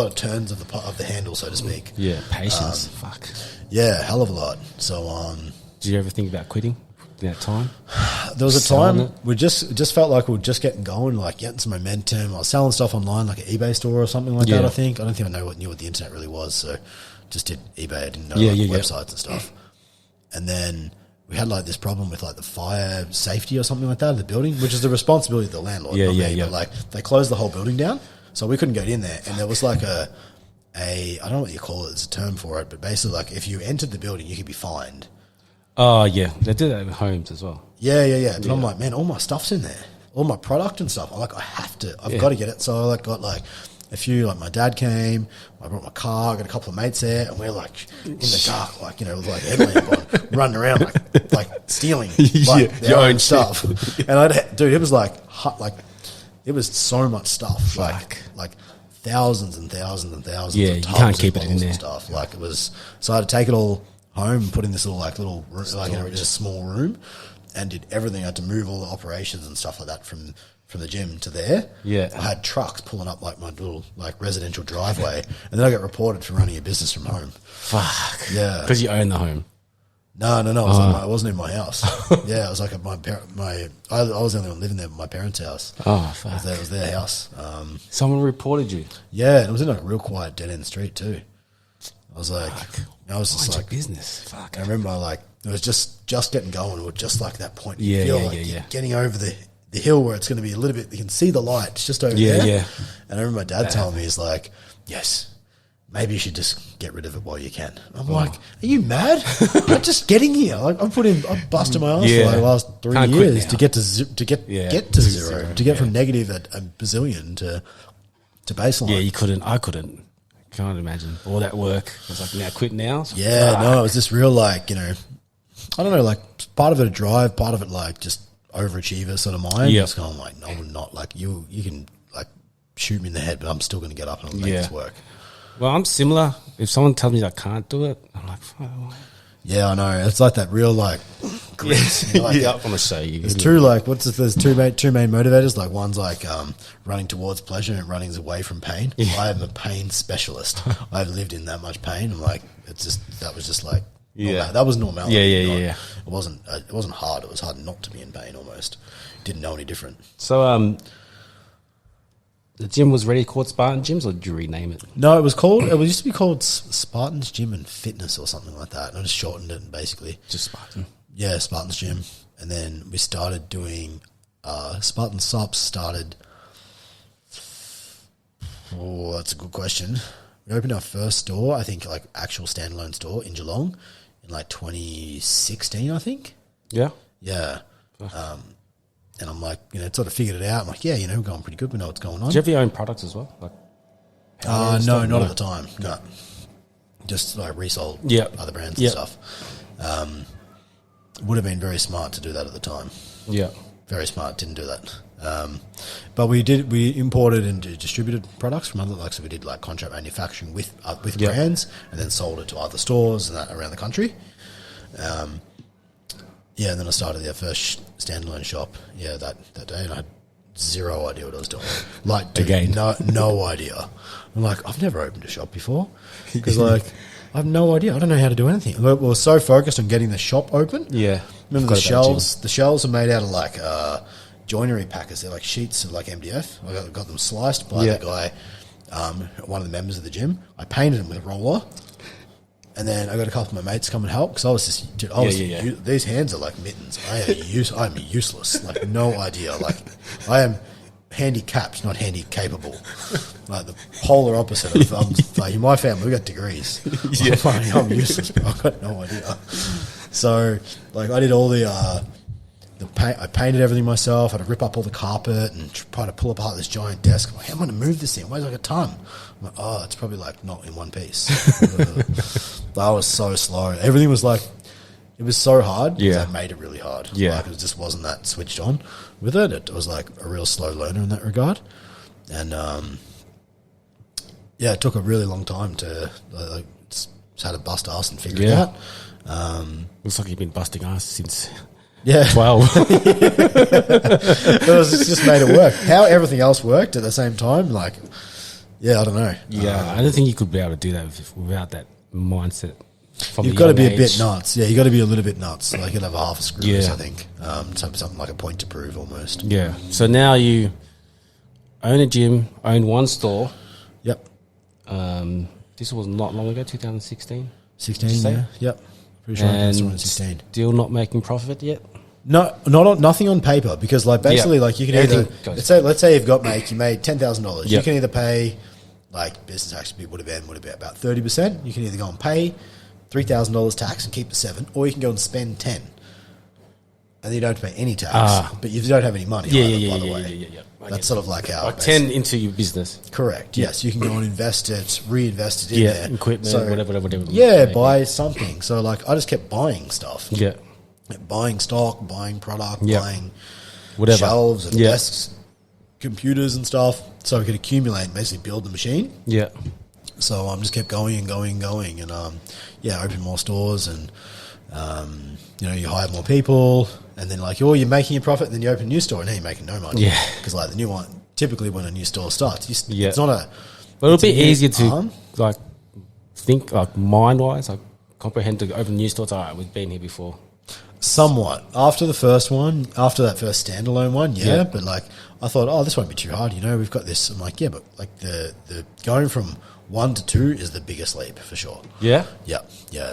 Speaker 3: of turns of the handle, so to speak.
Speaker 2: Yeah, patience. Fuck.
Speaker 3: Yeah, hell of a lot. So,
Speaker 2: did you ever think about quitting in that time?
Speaker 3: There was a time we just felt like we were just getting going, like getting some momentum. I was selling stuff online, like an eBay store or something like that. I don't think I knew what the internet really was, so just did eBay. I didn't know websites and stuff. And then we had like this problem with like the fire safety or something like that of the building, which is the responsibility of the landlord. But like they closed the whole building down, so we couldn't get in there. And there was like a I don't know what you call it. There's a term for it, but basically like if you entered the building, you could be fined.
Speaker 2: Oh yeah, they do that with homes as well.
Speaker 3: Yeah. But I'm like, man, all my stuff's in there, all my product and stuff. I'm like, I've got to get it. So I like got like a few, like my dad came, I brought my car, I got a couple of mates there, and we're like in the dark, like, with like headlamp on, running around like stealing like your own stuff. And it was like it was so much stuff, like thousands and thousands and thousands of tubs, you can't keep it in there. Stuff. Like it was, so I had to take it all home and put in this little in a small room. and did everything. I had to move all the operations and stuff like that from the gym to there.
Speaker 2: Yeah.
Speaker 3: I had trucks pulling up like my little like residential driveway, and then I got reported for running a business from home.
Speaker 2: Fuck.
Speaker 3: Yeah.
Speaker 2: Because you own the home.
Speaker 3: No. It wasn't in my house. Yeah, it was like I was the only one living there at my parents' house.
Speaker 2: Oh, fuck.
Speaker 3: It was their house.
Speaker 2: Someone reported you.
Speaker 3: Yeah, it was in like a real quiet dead end street too. I was like, I was just
Speaker 2: Mind
Speaker 3: like,
Speaker 2: your business. Fuck.
Speaker 3: I remember like it was just getting going. Or just like that point. You
Speaker 2: Yeah,
Speaker 3: feel
Speaker 2: yeah,
Speaker 3: like
Speaker 2: yeah,
Speaker 3: you're
Speaker 2: yeah.
Speaker 3: getting over the hill where it's going to be a little bit. You can see the light. It's just over
Speaker 2: Yeah,
Speaker 3: there.
Speaker 2: yeah.
Speaker 3: And I remember my dad telling me, he's like, yes, maybe you should just get rid of it while you can. I'm like, are you mad? I'm just getting here. Like I'm busting my ass for like the last 3
Speaker 2: Can't quit
Speaker 3: years
Speaker 2: now.
Speaker 3: to get to get to zero, to get from negative at a bazillion to baseline.
Speaker 2: Yeah, you couldn't. I couldn't. Can't imagine all that work. I was like, now quit now. So
Speaker 3: Yeah,
Speaker 2: fuck.
Speaker 3: no, it was this real like, I don't know, like part of it a drive, part of it like just overachiever sort of mind.
Speaker 2: Yeah.
Speaker 3: It's kind of like, no, I'm not like you can like shoot me in the head, but I'm still going to get up and make this work.
Speaker 2: Well, I'm similar. If someone tells me I can't do it, I'm like, fuck.
Speaker 3: Yeah, I know. It's like that real like grit. Like,
Speaker 2: I want to say you.
Speaker 3: There's two like there's two main motivators. Like one's like running towards pleasure and running away from pain.
Speaker 2: Yeah.
Speaker 3: I am a pain specialist. I've lived in that much pain. I'm like, that was just like that was normality.
Speaker 2: Yeah.
Speaker 3: It wasn't hard. It was hard not to be in pain almost. Didn't know any different.
Speaker 2: So the gym was already called Spartan Gyms, or did you rename it?
Speaker 3: No, it used to be called Spartan's Gym and Fitness or something like that. And I just shortened it basically.
Speaker 2: Just Spartan.
Speaker 3: Yeah, Spartan's Gym. And then we started doing Spartan Sups started. Oh, that's a good question. We opened our first store, I think, like actual standalone store in Geelong in like 2016, I think.
Speaker 2: Yeah.
Speaker 3: Yeah. And I'm like, sort of figured it out. I'm like, yeah, we're going pretty good. We know what's going on.
Speaker 2: Do you have your own products as well? Like powder and
Speaker 3: No,
Speaker 2: stuff?
Speaker 3: not at the time. No. Just like resold other brands and stuff. Would have been very smart to do that at the time.
Speaker 2: Yeah.
Speaker 3: Very smart. Didn't do that. But we imported and distributed products from other, like, so we did like contract manufacturing with brands and then sold it to other stores and that around the country. And then I started our first standalone shop. Yeah, that day, and I had zero idea what I was doing. Like, dude,
Speaker 2: Again.
Speaker 3: no idea. I'm like, I've never opened a shop before because like I have no idea. I don't know how to do anything. We were so focused on getting the shop open.
Speaker 2: Yeah.
Speaker 3: Remember the shelves? The shelves are made out of like joinery packers. They're like sheets of like MDF. I got them sliced by the guy, one of the members of the gym. I painted them with a roller. And then I got a couple of my mates come and help because I was just, dude, these hands are like mittens. I'm useless. Like, no idea. Like, I am handicapped, not handy capable. Like the polar opposite of like in my family, we got degrees. I'm useless, but I've got no idea. So, like, I did all the paint. I painted everything myself. I had to rip up all the carpet and try to pull apart this giant desk. I'm like, how am I going to move this thing? Weighs like a ton. I'm like, oh, it's probably like not in one piece. I was so slow. Everything was like, it was so hard because I made it really hard.
Speaker 2: Yeah.
Speaker 3: Like, it just wasn't that switched on with it. It was like a real slow learner in that regard. And it took a really long time to just had to bust ass and figure it out.
Speaker 2: Looks like you've been busting ass since
Speaker 3: 12. It just made it work. How everything else worked at the same time, like, I don't know.
Speaker 2: Yeah, I don't think you could be able to do that without that mindset.
Speaker 3: You've got to be a bit nuts. Yeah, you got to be a little bit nuts. Like, you'd have a half a screw, I think. Something like a point to prove almost.
Speaker 2: Yeah. So now you own a gym, own one store.
Speaker 3: Yep.
Speaker 2: This was not long ago, 2016.
Speaker 3: 16, yeah. Yep. Pretty sure I started in 16.
Speaker 2: Still not making profit yet?
Speaker 3: No, nothing on paper because, like, basically, like, you can either let's say you made $10,000.
Speaker 2: Yep.
Speaker 3: You can either pay, like, business tax would have been about 30%. You can either go and pay $3,000 tax and keep the 7, or you can go and spend 10, and you don't have to pay any tax, but you don't have any money. By the way. That's sort of like how
Speaker 2: like 10 into your business.
Speaker 3: Correct. Yes, you can go and invest it, reinvest it in there,
Speaker 2: equipment, whatever.
Speaker 3: Yeah, buy something. So, like, I just kept buying stuff.
Speaker 2: Yeah.
Speaker 3: Buying stock, buying product, buying
Speaker 2: whatever
Speaker 3: shelves and desks, computers and stuff, so we could accumulate and basically build the machine.
Speaker 2: Yeah.
Speaker 3: So just kept going and opened more stores and you hire more people, And then like, you're making a profit, and then you open a new store, and now you're making no money.
Speaker 2: Yeah.
Speaker 3: Because like the new one, typically when a new store starts,
Speaker 2: Yeah.
Speaker 3: it's not a.
Speaker 2: But it'll
Speaker 3: it's a
Speaker 2: be
Speaker 3: new
Speaker 2: easier to
Speaker 3: arm.
Speaker 2: like think like mind-wise, like comprehend to open a new store. It's all right, we've been here before.
Speaker 3: Somewhat. After the first one, after that first standalone one,
Speaker 2: Yeah.
Speaker 3: but like I thought, oh, this won't be too hard, we've got this. I'm like, yeah, but like the going from 1 to 2 is the biggest leap for sure.
Speaker 2: Yeah?
Speaker 3: Yeah.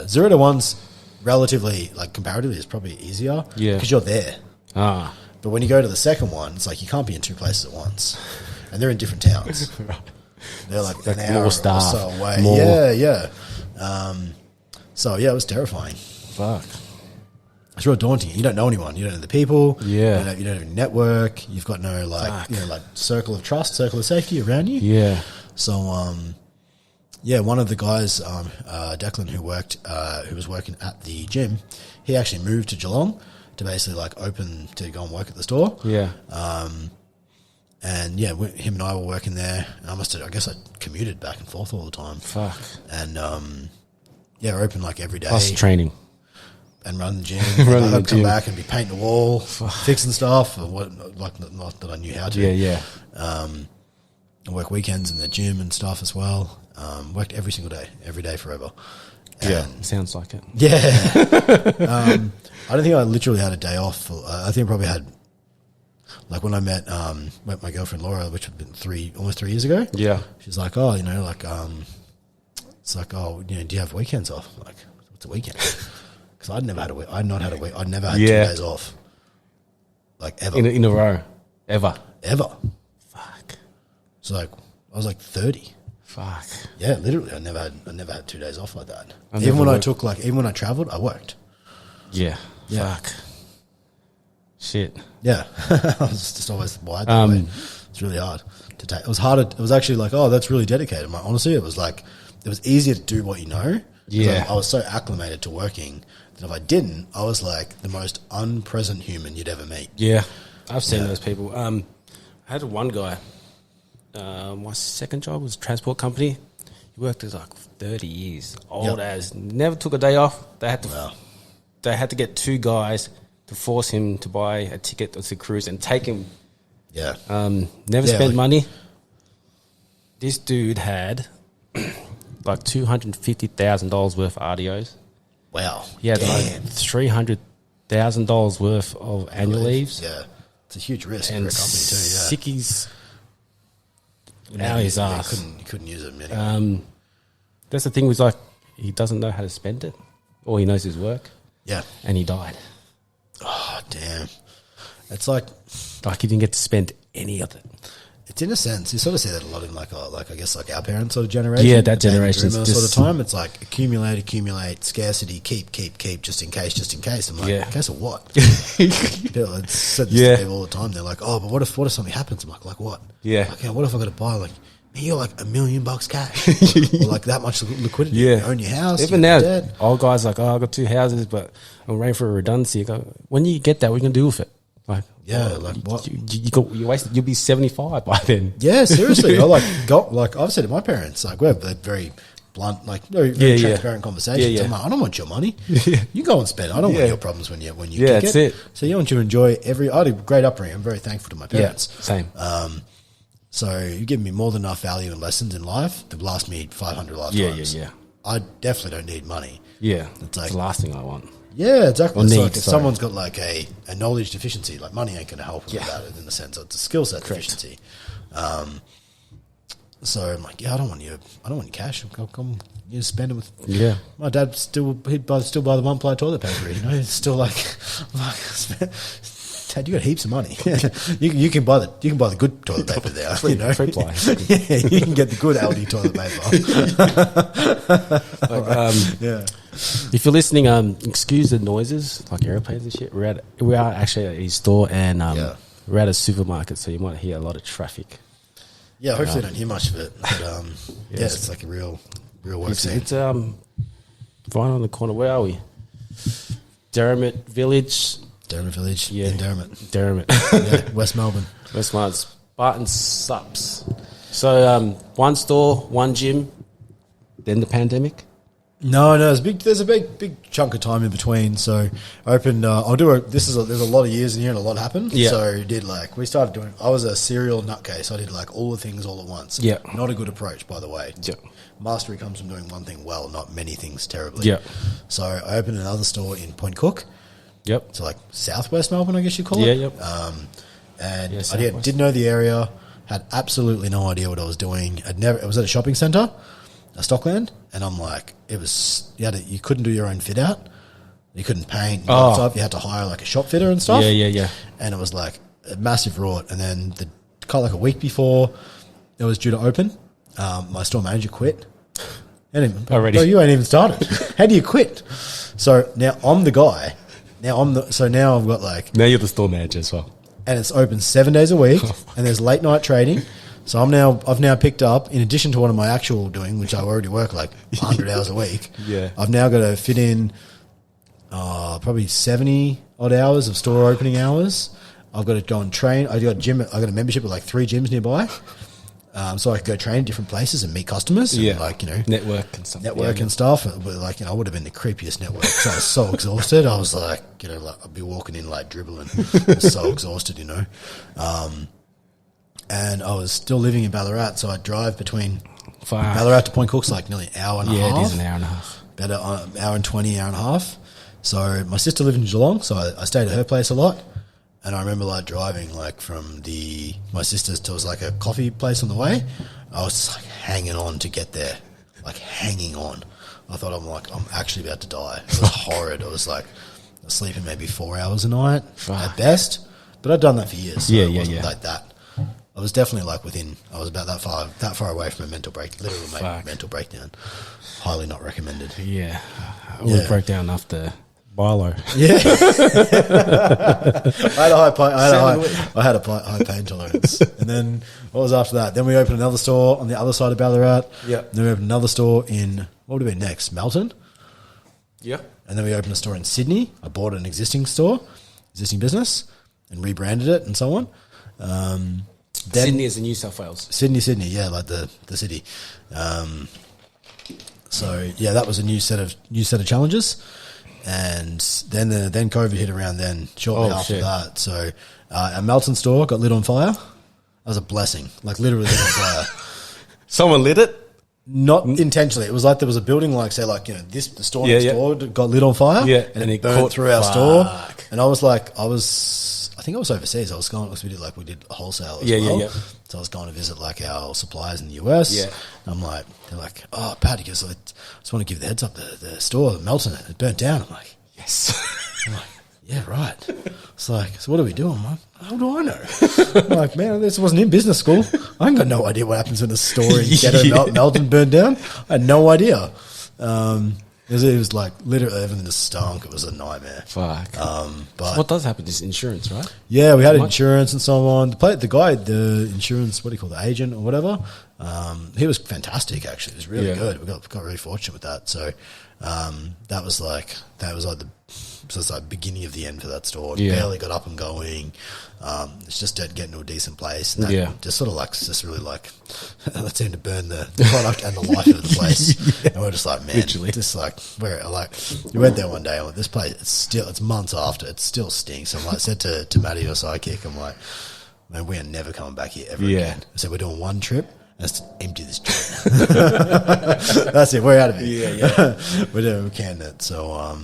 Speaker 3: 0 to 1's relatively, like comparatively, is probably easier.
Speaker 2: Yeah.
Speaker 3: Because you're there.
Speaker 2: Ah.
Speaker 3: But when you go to the second one, it's like you can't be in 2 places at once. And they're in different towns. They're like an hour
Speaker 2: more staff,
Speaker 3: or so away.
Speaker 2: more-
Speaker 3: Yeah. So yeah, it was terrifying.
Speaker 2: Fuck.
Speaker 3: It's real daunting. You don't know anyone. You don't know the people.
Speaker 2: Yeah.
Speaker 3: You don't have a network. You've got no like like circle of trust, circle of safety around you.
Speaker 2: Yeah.
Speaker 3: So one of the guys, Declan, who was working at the gym, he actually moved to Geelong to basically like open to go and work at the store.
Speaker 2: Yeah.
Speaker 3: And yeah, him and I were working there, and I guess I commuted back and forth all the time.
Speaker 2: Fuck.
Speaker 3: And we're open like every day.
Speaker 2: Plus training.
Speaker 3: And run the gym.
Speaker 2: Run the
Speaker 3: I'd come
Speaker 2: gym.
Speaker 3: back and be painting the wall, fixing stuff, or not that I knew how to.
Speaker 2: Yeah.
Speaker 3: I work weekends in the gym and stuff as well. Worked every single day, every day forever. And
Speaker 2: Sounds like it.
Speaker 3: yeah. I don't think I literally had a day off. I think I probably had, like when I met my girlfriend Laura, which had been almost 3 years ago.
Speaker 2: Yeah.
Speaker 3: She's like, oh, it's like, oh, do you have weekends off? I'm like, what's a weekend? Because I'd never had a week. I'd never had 2 days off, like ever,
Speaker 2: In a row. Ever. Fuck.
Speaker 3: So like, I was like 30.
Speaker 2: Fuck.
Speaker 3: Yeah, literally, I never had 2 days off like that.
Speaker 2: I
Speaker 3: Even
Speaker 2: never
Speaker 3: when
Speaker 2: worked.
Speaker 3: even when I traveled, I worked.
Speaker 2: Yeah.
Speaker 3: Yeah.
Speaker 2: Fuck. Shit.
Speaker 3: Yeah, I was just always wired that way. It's really hard to take. It was harder. It was actually like, oh, that's really dedicated. Honestly, it was like, it was easier to do what you know. 'Cause
Speaker 2: Yeah.
Speaker 3: I was so acclimated to working that if I didn't, I was like the most unpresent human you'd ever meet.
Speaker 2: Yeah. I've seen those people. I had one guy. My second job was a transport company. He worked as like 30 years. Old as. Never took a day off. They had to get 2 guys to force him to buy a ticket to cruise and take him.
Speaker 3: Yeah.
Speaker 2: Never spent money. This dude had like $250,000 worth of RDOs.
Speaker 3: Wow.
Speaker 2: He had like $300,000 worth of annual leaves.
Speaker 3: Yeah. It's a huge risk
Speaker 2: And
Speaker 3: for a company too. Yeah.
Speaker 2: sickies out his ass.
Speaker 3: You couldn't use it anyway.
Speaker 2: That's the thing was like, he doesn't know how to spend it. All he knows is work.
Speaker 3: Yeah.
Speaker 2: And he died.
Speaker 3: Oh, damn. It's like
Speaker 2: Like he didn't get to spend any of it.
Speaker 3: it's in a sense you sort of see that a lot in like I guess like our parents sort of generation.
Speaker 2: Yeah, that
Speaker 3: the baby
Speaker 2: generation's
Speaker 3: boomer sort of
Speaker 2: just-
Speaker 3: time. It's like accumulate, scarcity, keep, just in case. I'm like,
Speaker 2: Yeah.
Speaker 3: in case of what? People had said this
Speaker 2: Yeah.
Speaker 3: to people all the time. They're like, oh, but what if something happens? I'm like what?
Speaker 2: Yeah.
Speaker 3: Like, what if I got to buy like? Man, you're like $1 million cash, or like that much liquidity.
Speaker 2: Yeah.
Speaker 3: You own your house.
Speaker 2: Even
Speaker 3: you're
Speaker 2: now,
Speaker 3: dead.
Speaker 2: old guys like, oh, I got 2 houses, but I'm waiting for a redundancy. I go, when you get that, what are you going to do with it? Like,
Speaker 3: Yeah,
Speaker 2: oh,
Speaker 3: like what?
Speaker 2: You wasted. You'll be 75 by then.
Speaker 3: Yeah, seriously. I've said to my parents, like, we're very blunt, like very transparent conversations.
Speaker 2: Yeah.
Speaker 3: I'm like, I don't want your money. You go and spend it. I don't want your problems when you
Speaker 2: Yeah,
Speaker 3: kick
Speaker 2: that's it.
Speaker 3: So you want you to enjoy I had a great upbringing. I'm very thankful to my parents.
Speaker 2: Yeah, same.
Speaker 3: So you give me more than enough value and lessons in life to last me 500 lifetimes.
Speaker 2: Yeah.
Speaker 3: I definitely don't need money.
Speaker 2: Yeah,
Speaker 3: It's like-
Speaker 2: the last thing I want.
Speaker 3: Yeah, exactly.
Speaker 2: Or
Speaker 3: It's
Speaker 2: need,
Speaker 3: like if
Speaker 2: sorry.
Speaker 3: someone's got like a knowledge deficiency, like money ain't going to help them about it in the sense of it's a skill set deficiency. So I'm like, I don't want your cash. Come, you spend it with.
Speaker 2: Yeah.
Speaker 3: My dad he'd still buy the 1-ply toilet paper. It's still like, Dad, you got heaps of money. you can buy the good toilet paper there.
Speaker 2: Free ply.
Speaker 3: Yeah, you can get the good Aldi toilet paper. Yeah.
Speaker 2: If you're listening, excuse the noises like airplanes and shit. We are actually at his store, and we're at a supermarket, so you might hear a lot of traffic.
Speaker 3: Yeah, hopefully I don't hear much of it. But it's like a real work scene.
Speaker 2: It's right on the corner. Where are we? Derrimut Village.
Speaker 3: Derrimut Village
Speaker 2: Yeah.
Speaker 3: in Derrimut.
Speaker 2: Derrimut.
Speaker 3: Yeah, West Melbourne.
Speaker 2: Westmart. Spartan Sups. So one store, one gym, then the pandemic.
Speaker 3: No, there's a big chunk of time in between. So I opened. There's a lot of years in here and a lot happened.
Speaker 2: Yeah.
Speaker 3: So we started doing. I was a serial nutcase. I did like all the things all at once.
Speaker 2: Yeah.
Speaker 3: Not a good approach, by the way.
Speaker 2: Yeah.
Speaker 3: Mastery comes from doing one thing well, not many things terribly.
Speaker 2: Yeah.
Speaker 3: So I opened another store in Point Cook.
Speaker 2: Yep.
Speaker 3: So like Southwest Melbourne, I guess you call it.
Speaker 2: Yeah. Yep.
Speaker 3: And
Speaker 2: Yeah,
Speaker 3: I
Speaker 2: Southwest.
Speaker 3: didn't know the area. Had absolutely no idea what I was doing. It was at a shopping centre, a Stockland, and I'm like, you couldn't do your own fit out. You couldn't paint stuff. You had to hire like a shop fitter and stuff.
Speaker 2: Yeah.
Speaker 3: And it was like a massive rort. And then like a week before it was due to open, my store manager quit.
Speaker 2: Already.
Speaker 3: No, you ain't even started. How do you quit? So now I'm the guy. Now I've got like,
Speaker 2: Now you're the store manager as well.
Speaker 3: and it's open 7 days a week, and there's late night trading. So I've now picked up, in addition to what am I actual doing, which I already work like 100 hours a week.
Speaker 2: Yeah.
Speaker 3: I've now got to fit in probably 70 odd hours of store opening hours. I've got to go and train. I got a membership with like 3 gyms nearby. So I could go train at different places and meet customers. And
Speaker 2: network and stuff.
Speaker 3: And stuff. But like, I would have been the creepiest network. So I was so exhausted. I was like, I'd be walking in like dribbling. I was so exhausted, and I was still living in Ballarat, so I'd drive between Ballarat to Point Cook's like nearly an hour and a half.
Speaker 2: Yeah, it is an hour and a half.
Speaker 3: About an hour and 20, hour and a half. So my sister lived in Geelong, so I stayed at her place a lot. And I remember like driving like from my sister's to like a coffee place on the way. I was just like hanging on to get there, like hanging on. I thought I'm actually about to die. It was horrid. It was like sleeping maybe 4 hours a night at best. But I'd done that for years. So it wasn't like that. I was definitely like I was about that far away from a mental mental breakdown. Highly not recommended.
Speaker 2: Yeah. I would have broke down after Bilo.
Speaker 3: Yeah. I had a high pain tolerance. And then what was after that? Then we opened another store on the other side of Ballarat.
Speaker 2: Yeah.
Speaker 3: Then we opened another store in, what would have been next? Melton.
Speaker 2: Yeah.
Speaker 3: And then we opened a store in Sydney. I bought an existing business and rebranded it and so on.
Speaker 2: Sydney is in New South Wales.
Speaker 3: Sydney, yeah, like the city. So yeah, that was a new set of challenges. And then COVID hit around then shortly after that. So our Melton store got lit on fire. That was a blessing, like literally lit on fire.
Speaker 2: Someone lit it?
Speaker 3: Not intentionally. It was like there was a building, like say, like the store next door got lit on fire.
Speaker 2: Yeah,
Speaker 3: and it burnt through our store. And I think I was overseas. I was going because we did wholesale as well. Yeah. So I was going to visit like our suppliers in the US. Yeah. And they're like, oh, Pat, because I just want to give the heads up. The store, Melton, it burnt down. I'm like, yes. I'm like, yeah, right. It's like, so what do we do? I'm like, how do I know? I'm like, man, this wasn't in business school. I ain't got no idea what happens when a store in ghetto Melton burned down. I had no idea. It was like literally everything just stunk. It was a nightmare.
Speaker 2: Fuck.
Speaker 3: But
Speaker 2: what does happen is insurance, right?
Speaker 3: Yeah, we had insurance and so on. The insurance, what do you call the agent or whatever? He was fantastic. Actually, it was really good. We got really fortunate with that. So that was like the beginning of the end for that store. It barely got up and going. It's just getting to a decent place, and that just sort of like just really like that seemed to burn the product and the life of the place. And we're just like, man, just like we went there one day. I'm like, this place, it's months after, it still stinks. I'm like, said to Maddie, your sidekick, I'm like, man, we are never coming back here ever again. So we're doing one trip. Let's empty this joint. That's it. We're out of here. Yeah. We're canning it. So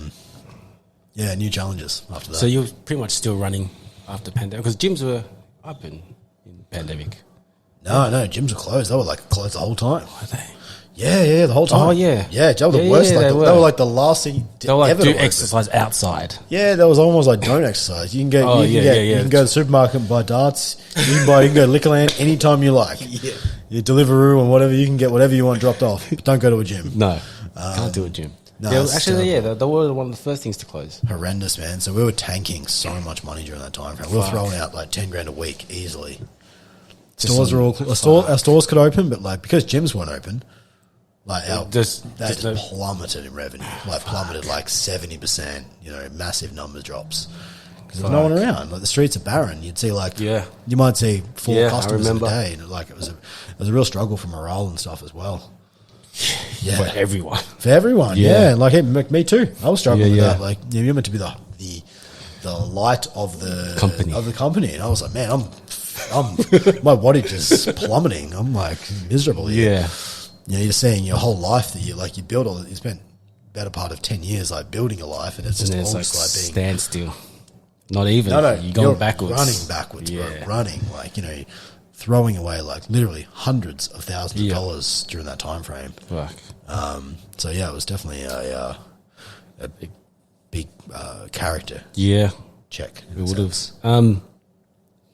Speaker 3: new challenges after that.
Speaker 2: So you're pretty much still running after pandemic because gyms were open in pandemic.
Speaker 3: No, gyms were closed. They were like closed the whole time.
Speaker 2: Were they?
Speaker 3: Yeah, the whole time.
Speaker 2: Oh yeah,
Speaker 3: they were the worst. They were like the last thing.
Speaker 2: They were like do exercise outside.
Speaker 3: Yeah, that was almost like don't exercise. You can go. You can go to the supermarket and buy darts. You can go to Liquorland anytime you like. You Deliveroo and whatever, you can get whatever you want dropped off. But don't go to a gym.
Speaker 2: No, can't do a gym.
Speaker 3: No,
Speaker 2: they were one of the first things to close.
Speaker 3: Horrendous, man. So we were tanking so much money during that time frame. We were throwing out like 10 grand a week easily. Stores were all our stores could open, but like because gyms weren't open, like just plummeted in revenue. Like plummeted like 70%. Massive numbers drops. Because there's no one around. Like the streets are barren. You'd see you might see 4 customers a day, and it was a real struggle for morale and stuff as well. Yeah.
Speaker 2: for everyone.
Speaker 3: For everyone,
Speaker 2: Yeah.
Speaker 3: Like, hey, me too. I was struggling with
Speaker 2: Yeah.
Speaker 3: that. Like, you're meant to be the light of the company. And I was like, man, I'm my body just plummeting. I'm like miserable here.
Speaker 2: Yeah.
Speaker 3: You know, you're seeing your whole life that you build all. You spent better part of 10 years like building a life, and it's just almost like being
Speaker 2: standstill. Not even.
Speaker 3: no.
Speaker 2: You're going backwards.
Speaker 3: Running backwards, bro. Running like throwing away like literally hundreds of thousands of dollars during that time frame.
Speaker 2: Fuck.
Speaker 3: So yeah, it was definitely a big character check.
Speaker 2: It would have.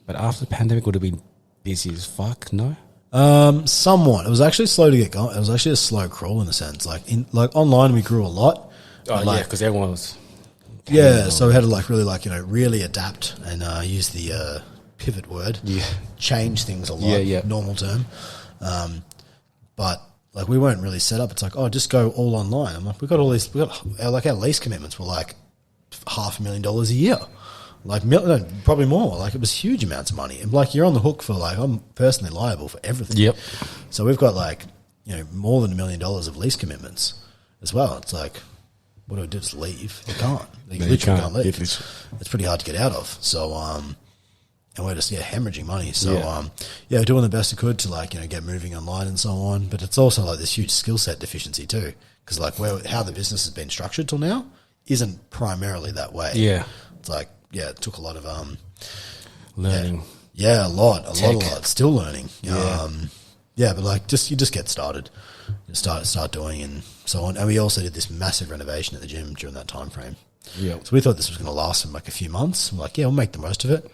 Speaker 2: But after the pandemic, would have been busy as fuck. No.
Speaker 3: Somewhat. It was actually slow to get going. It was actually a slow crawl in a sense. Like online, we grew a lot.
Speaker 2: Oh yeah, because everyone was.
Speaker 3: Yeah, so we had to really adapt and use the pivot word.
Speaker 2: Yeah.
Speaker 3: Change things a lot.
Speaker 2: Yeah.
Speaker 3: Normal term. But like we weren't really set up. It's like, oh, just go all online. I'm like, we got our lease commitments were like $500,000 a year. Like no, probably more. Like it was huge amounts of money. And like you're on the hook for like I'm personally liable for everything.
Speaker 2: Yep.
Speaker 3: So we've got like more than $1 million of lease commitments as well. It's like, what do I do? Just leave? You can't. You literally can't leave. It's pretty hard to get out of. So and we're just hemorrhaging money. So doing the best we could to like get moving online and so on. But it's also like this huge skill set deficiency too, because like how the business has been structured till now isn't primarily that way.
Speaker 2: Yeah.
Speaker 3: It's like it took a lot of
Speaker 2: learning.
Speaker 3: Yeah, a lot. Still learning. But like you just get started. You start doing and so on. And we also did this massive renovation at the gym during that time frame.
Speaker 2: Yeah.
Speaker 3: So we thought this was going to last for like a few months. I'm like, we'll make the most of it.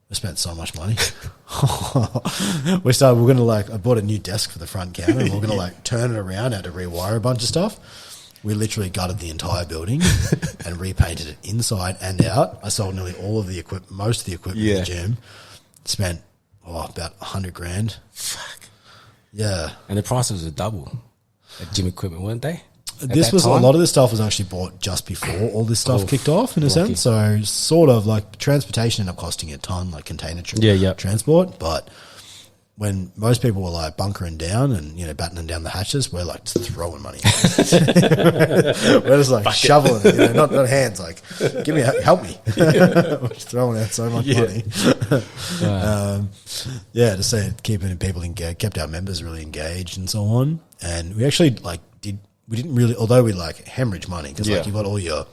Speaker 3: We spent so much money. I bought a new desk for the front counter and we're going to like turn it around, had to rewire a bunch of stuff. We literally gutted the entire building and repainted it inside and out. I sold nearly all of the equipment, most of the equipment in the gym. Spent about $100,000.
Speaker 2: Fuck.
Speaker 3: Yeah.
Speaker 2: And the prices were double at gym equipment, weren't they?
Speaker 3: A lot of this stuff was actually bought just before all this stuff kicked off in a sense. So sort of like transportation ended up costing a ton, like container transport. But when most people were like bunkering down and battening down the hatches, we're like just throwing money. We're just like shoveling it, not hands. Like, give me help me. We're just throwing out so much money. To say keeping people engaged, kept our members really engaged and so on. And we actually we didn't really, although we like hemorrhage money because like you got all your,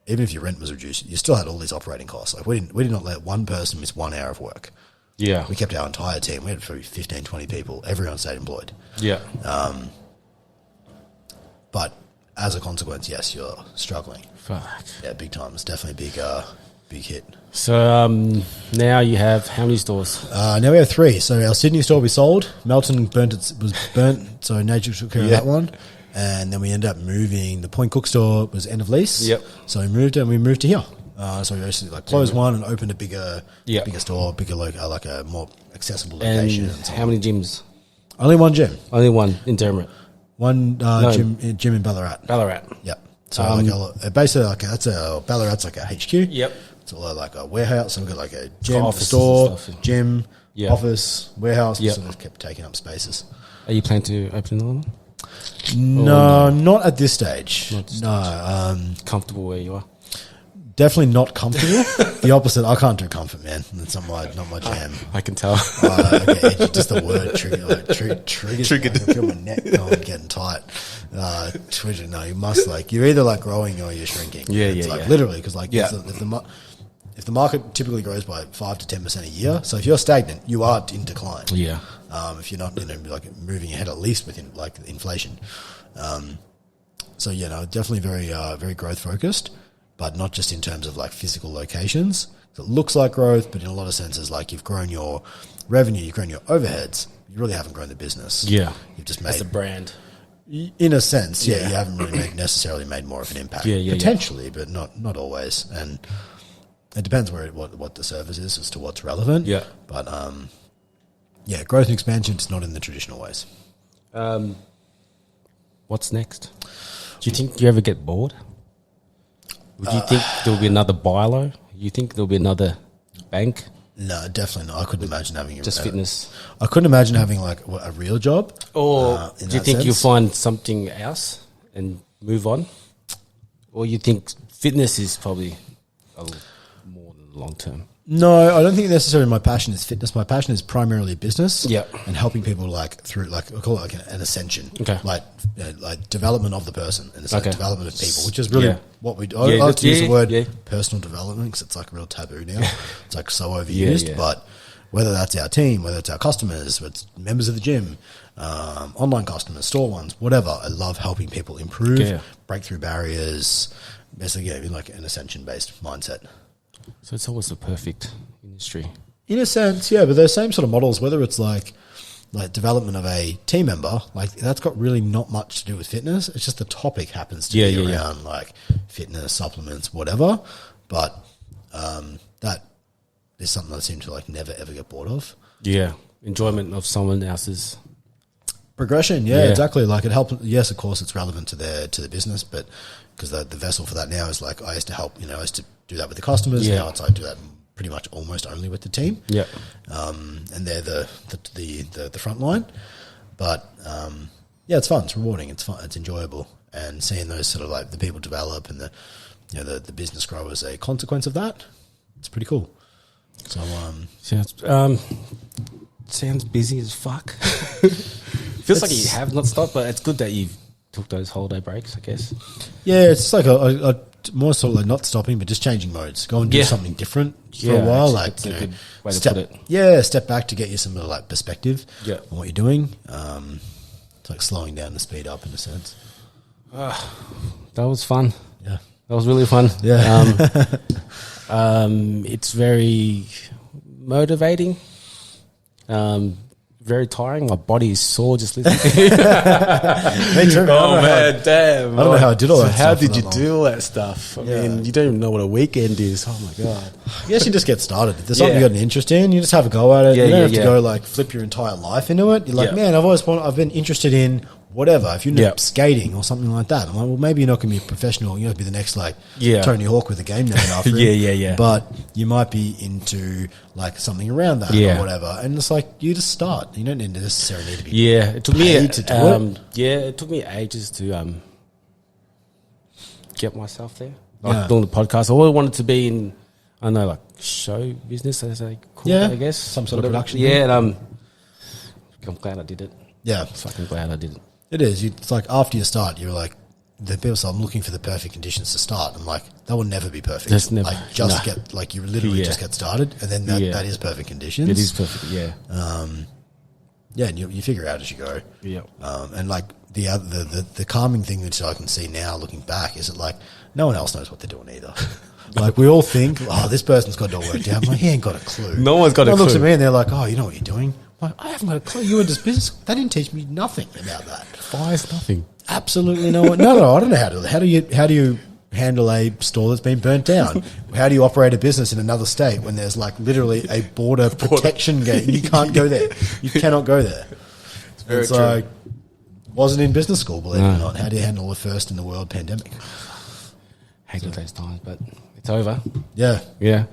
Speaker 3: even if your rent was reduced, you still had all these operating costs. Like we did not let one person miss 1 hour of work.
Speaker 2: Yeah.
Speaker 3: We kept our entire team. We had probably 15, 20 people. Everyone stayed employed.
Speaker 2: Yeah.
Speaker 3: But as a consequence, yes, you're struggling.
Speaker 2: Fuck.
Speaker 3: Yeah, big time. It's definitely a big hit.
Speaker 2: So now you have how many stores?
Speaker 3: Now we have 3. So our Sydney store we sold. Melton was burnt, so Nature took care of that one. And then we ended up moving. The Point Cook store was end of lease.
Speaker 2: Yep.
Speaker 3: So we moved to here. So we actually closed one and opened a bigger store, like a more accessible location.
Speaker 2: And how many gyms?
Speaker 3: Only one gym.
Speaker 2: Only one in Dermot.
Speaker 3: One gym in Ballarat. Yep. So basically Ballarat's like a HQ.
Speaker 2: Yep.
Speaker 3: It's all like a warehouse. So we've got like a gym,
Speaker 2: Offices
Speaker 3: store,
Speaker 2: and
Speaker 3: gym, office, warehouse.
Speaker 2: Yep.
Speaker 3: So it kept taking up spaces.
Speaker 2: Are you planning to open another one?
Speaker 3: No, not at this stage.
Speaker 2: Comfortable where you are?
Speaker 3: Definitely not comfortable. The opposite. I can't do comfort, man. That's not my jam.
Speaker 2: I can tell.
Speaker 3: Okay, just the word triggers. I can feel my neck going, getting tight. Trigger. No, you must you're either growing or you're shrinking. Literally, because if the market typically grows by 5 to 10% a year, so if you're stagnant, you are in decline.
Speaker 2: Yeah.
Speaker 3: If you're not moving ahead at least with inflation. Definitely very growth focused. But not just in terms of physical locations. It looks like growth, but in a lot of senses, you've grown your revenue, you've grown your overheads. You really haven't grown the business.
Speaker 2: Yeah,
Speaker 3: you've just made
Speaker 2: as a brand.
Speaker 3: In a sense, you haven't really necessarily made more of an impact. Potentially, but not always. And it depends what the service is as to what's relevant.
Speaker 2: Yeah,
Speaker 3: but growth and expansion is not in the traditional ways.
Speaker 2: What's next? Do you think you ever get bored? Would you think there'll be another Bilo? You think there'll be another bank?
Speaker 3: No, definitely not. I couldn't imagine having
Speaker 2: just fitness.
Speaker 3: I couldn't imagine having like a real job.
Speaker 2: Or do you think you'll find something else and move on? Or you think fitness is probably more than long term?
Speaker 3: No, I don't think necessarily my passion is fitness. My passion is primarily business.
Speaker 2: Yeah.
Speaker 3: And helping people like through like I call it like an ascension.
Speaker 2: Okay.
Speaker 3: Like like development of the person and it's like development of people, which is really
Speaker 2: Yeah.
Speaker 3: what we do. I like to use the word
Speaker 2: yeah.
Speaker 3: personal development because it's like a real taboo now. It's like so overused. But whether that's our team, whether it's our customers, whether it's members of the gym, online customers, store ones, whatever, I love helping people improve, break through barriers, basically like an ascension based mindset.
Speaker 2: So it's always the perfect industry.
Speaker 3: In a sense, yeah, but those same sort of models, whether it's like development of a team member, like that's got really not much to do with fitness. It's just the topic happens to be around like fitness, supplements, whatever. But that is something I seem to like never ever get bored of.
Speaker 2: Yeah, enjoyment of someone else's
Speaker 3: progression. Yeah, exactly. Like it helps. Yes, of course, it's relevant to the business, but because the vessel for that now is like I used to help. I used to do that with the customers. Now it's I do that pretty much almost only with the team. Yeah. And they're the front line. But yeah, it's fun, it's rewarding, it's fun, it's enjoyable. And seeing those sort of like the people develop and the business grow as a consequence of that, it's pretty cool. So
Speaker 2: sounds busy as fuck. Feels like you have not stopped, but it's good that you've took those holiday breaks, I guess. Yeah,
Speaker 3: it's like a more sort of like not stopping, but just changing modes. Go and do something different for a while. Like
Speaker 2: a good way to put it.
Speaker 3: Yeah, step back to get you some like perspective
Speaker 2: on
Speaker 3: what you're doing. It's like slowing down the speed up in a sense.
Speaker 2: That was fun.
Speaker 3: Yeah,
Speaker 2: that was really fun.
Speaker 3: Yeah,
Speaker 2: it's very motivating. Very tiring. My body is sore just listening to you.
Speaker 3: Me too.
Speaker 2: Oh man, damn!
Speaker 3: I don't know how I did all that.
Speaker 2: How did you do all that stuff? I mean, you don't even know what a weekend is. Oh my god!
Speaker 3: Yes, you just get started. If there's something you got an interest in, you just have a go at it. You don't have to go like flip your entire life into it. You're like, man, I've been interested in whatever. If you're into skating or something like that, I'm like, well, maybe you're not going to be a professional. You have to be the next like Tony Hawk with a game name after him. But you might be into like something around that or whatever. And it's like you just start. You don't necessarily need to be
Speaker 2: it took me
Speaker 3: to do it.
Speaker 2: Yeah, it took me ages to get myself there. Like doing the podcast, I always wanted to be in, I don't know, like show business, as they call it, I guess.
Speaker 3: Some sort of production.
Speaker 2: Yeah, and I'm glad I did it.
Speaker 3: Yeah.
Speaker 2: I'm fucking glad I did it.
Speaker 3: It is. It's like after you start, you're like, the people say, I'm looking for the perfect conditions to start. I'm like, that will never be perfect.
Speaker 2: There's never,
Speaker 3: like get like you literally just get started, and then that is perfect conditions.
Speaker 2: It is perfect. Yeah.
Speaker 3: And you figure out as you go.
Speaker 2: Yeah.
Speaker 3: And like the calming thing that I can see now, looking back, is that like no one else knows what they're doing either. Like we all think, oh, this person's got it all worked out. I'm like, he ain't got a clue.
Speaker 2: No one's got a clue.
Speaker 3: Looks at me and they're like, oh, you know what you're doing. I haven't got a clue. You went to business. They didn't teach me nothing about that.
Speaker 2: Fires nothing.
Speaker 3: Absolutely no one. No, I don't know how to do that. How do you handle a store that's been burnt down? How do you operate a business in another state when there's like literally a border protection gate? You can't go there. You cannot go there. It's
Speaker 2: true.
Speaker 3: like wasn't in business school, believe it or not. How do you handle the first in the world pandemic?
Speaker 2: Hated those times, but it's over.
Speaker 3: Yeah.
Speaker 2: Yeah.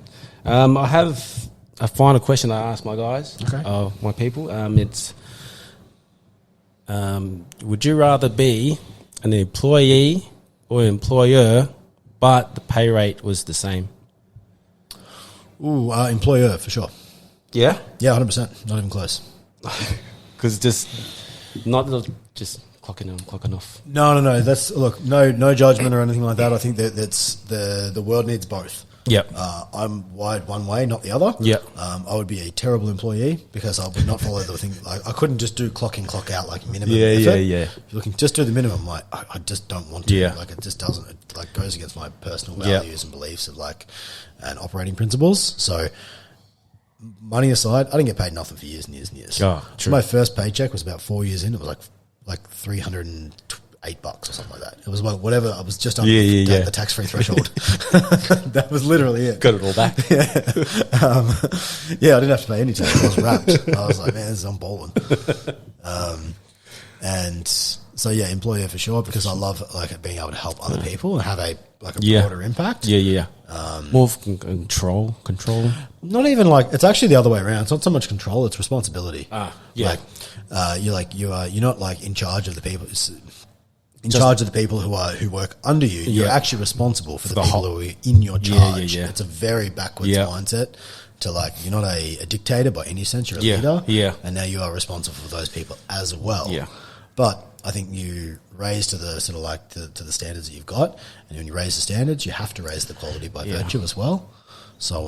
Speaker 2: I have a final question I ask my guys, my people. It's would you rather be an employee or employer, but the pay rate was the same?
Speaker 3: Ooh, employer for sure.
Speaker 2: Yeah?
Speaker 3: Yeah, 100%. Not even close.
Speaker 2: Because just not just clocking on, clocking off.
Speaker 3: No. That's look, no judgment or anything like that. I think that's the world needs both.
Speaker 2: Yep.
Speaker 3: I'm wired one way, not the other.
Speaker 2: Yep.
Speaker 3: I would be a terrible employee because I would not follow the thing. Like, I couldn't just do clock in, clock out, like minimum effort.
Speaker 2: Yeah.
Speaker 3: If you're looking, just do the minimum. Like, I just don't want to.
Speaker 2: Yeah.
Speaker 3: Like, it just doesn't. It like goes against my personal values and beliefs of like and operating principles. So, money aside, I didn't get paid nothing for years and years and years.
Speaker 2: Oh, true.
Speaker 3: My first paycheck was about 4 years in. It was like $308 or something like that. It was whatever. I was just under the tax-free threshold. That was literally it.
Speaker 2: Got it all back.
Speaker 3: I didn't have to pay any tax. I was wrapped. I was like, man, I'm balling. And So yeah, employer for sure, because I love like being able to help other people and have a broader impact.
Speaker 2: Yeah. More control.
Speaker 3: Not even like, it's actually the other way around. It's not so much control; it's responsibility.
Speaker 2: Yeah.
Speaker 3: You're not like in charge of the people. Charge of the people who work under you. You're actually responsible for the people who are in your charge. It's a very backwards mindset to like, you're not a dictator by any sense. You're a leader.
Speaker 2: Yeah.
Speaker 3: And now you are responsible for those people as well.
Speaker 2: Yeah.
Speaker 3: But I think you raise to the sort of like to the standards that you've got, and when you raise the standards, you have to raise the quality by virtue as well. So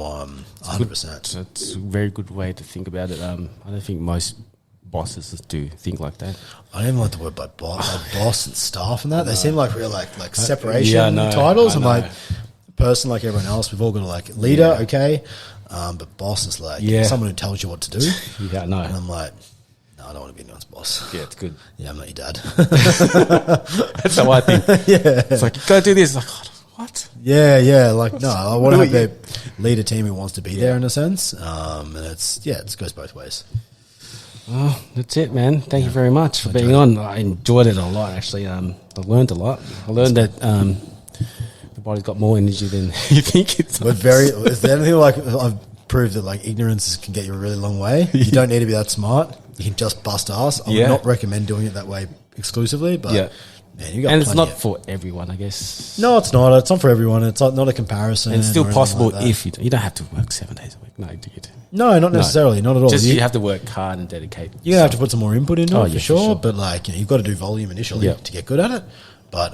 Speaker 3: 100%.
Speaker 2: It's a very good way to think about it. I don't think most bosses do think like that.
Speaker 3: I don't even like the word by boss and staff and that. They seem like real like separation titles. I'm like a person like everyone else. We've all got a like leader, okay, but boss is like someone who tells you what to do.
Speaker 2: Yeah, no.
Speaker 3: And I'm like, no, I don't want to be anyone's boss.
Speaker 2: Yeah, it's good.
Speaker 3: Yeah, I'm not your dad.
Speaker 2: That's how I think. It's like, go do this. Like, what?
Speaker 3: Yeah. Like, no, I want to have a leader team who wants to be there in a sense. And it goes both ways.
Speaker 2: Oh, that's it, man. Thank you very much for being on. I enjoyed it a lot, actually. I learned a lot. I learned that the body's got more energy than you think it's.
Speaker 3: Is there anything like I've proved that like ignorance can get you a really long way? You don't need to be that smart. You can just bust ass. I would not recommend doing it that way exclusively, but man, you got.
Speaker 2: And it's not for everyone, I guess.
Speaker 3: No, it's not. It's not for everyone. It's not a comparison.
Speaker 2: And it's still possible like if you don't have to work 7 days a week. No, dude.
Speaker 3: No, not necessarily. Not at all.
Speaker 2: Just you have to work hard and dedicate.
Speaker 3: You're gonna have to put some more input into it for sure.
Speaker 2: For sure.
Speaker 3: But like, you've got to do volume initially to get good at it. But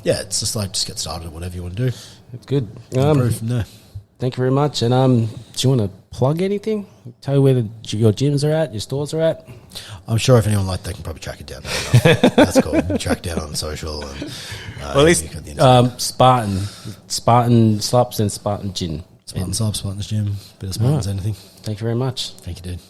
Speaker 3: it's just like just get started at whatever you want to do.
Speaker 2: It's good.
Speaker 3: Improve from there.
Speaker 2: Thank you very much. And do you want to plug anything? Tell you where your gyms are at, your stores are at?
Speaker 3: I'm sure if anyone like, they can probably track it down. That's cool. Track down on social. And,
Speaker 2: well, at least Spartan Slaps and Spartan Gym.
Speaker 3: Spartan Slaps, Spartan Gym, bit of Spartans, anything.
Speaker 2: Thank you very much.
Speaker 3: Thank you, dude.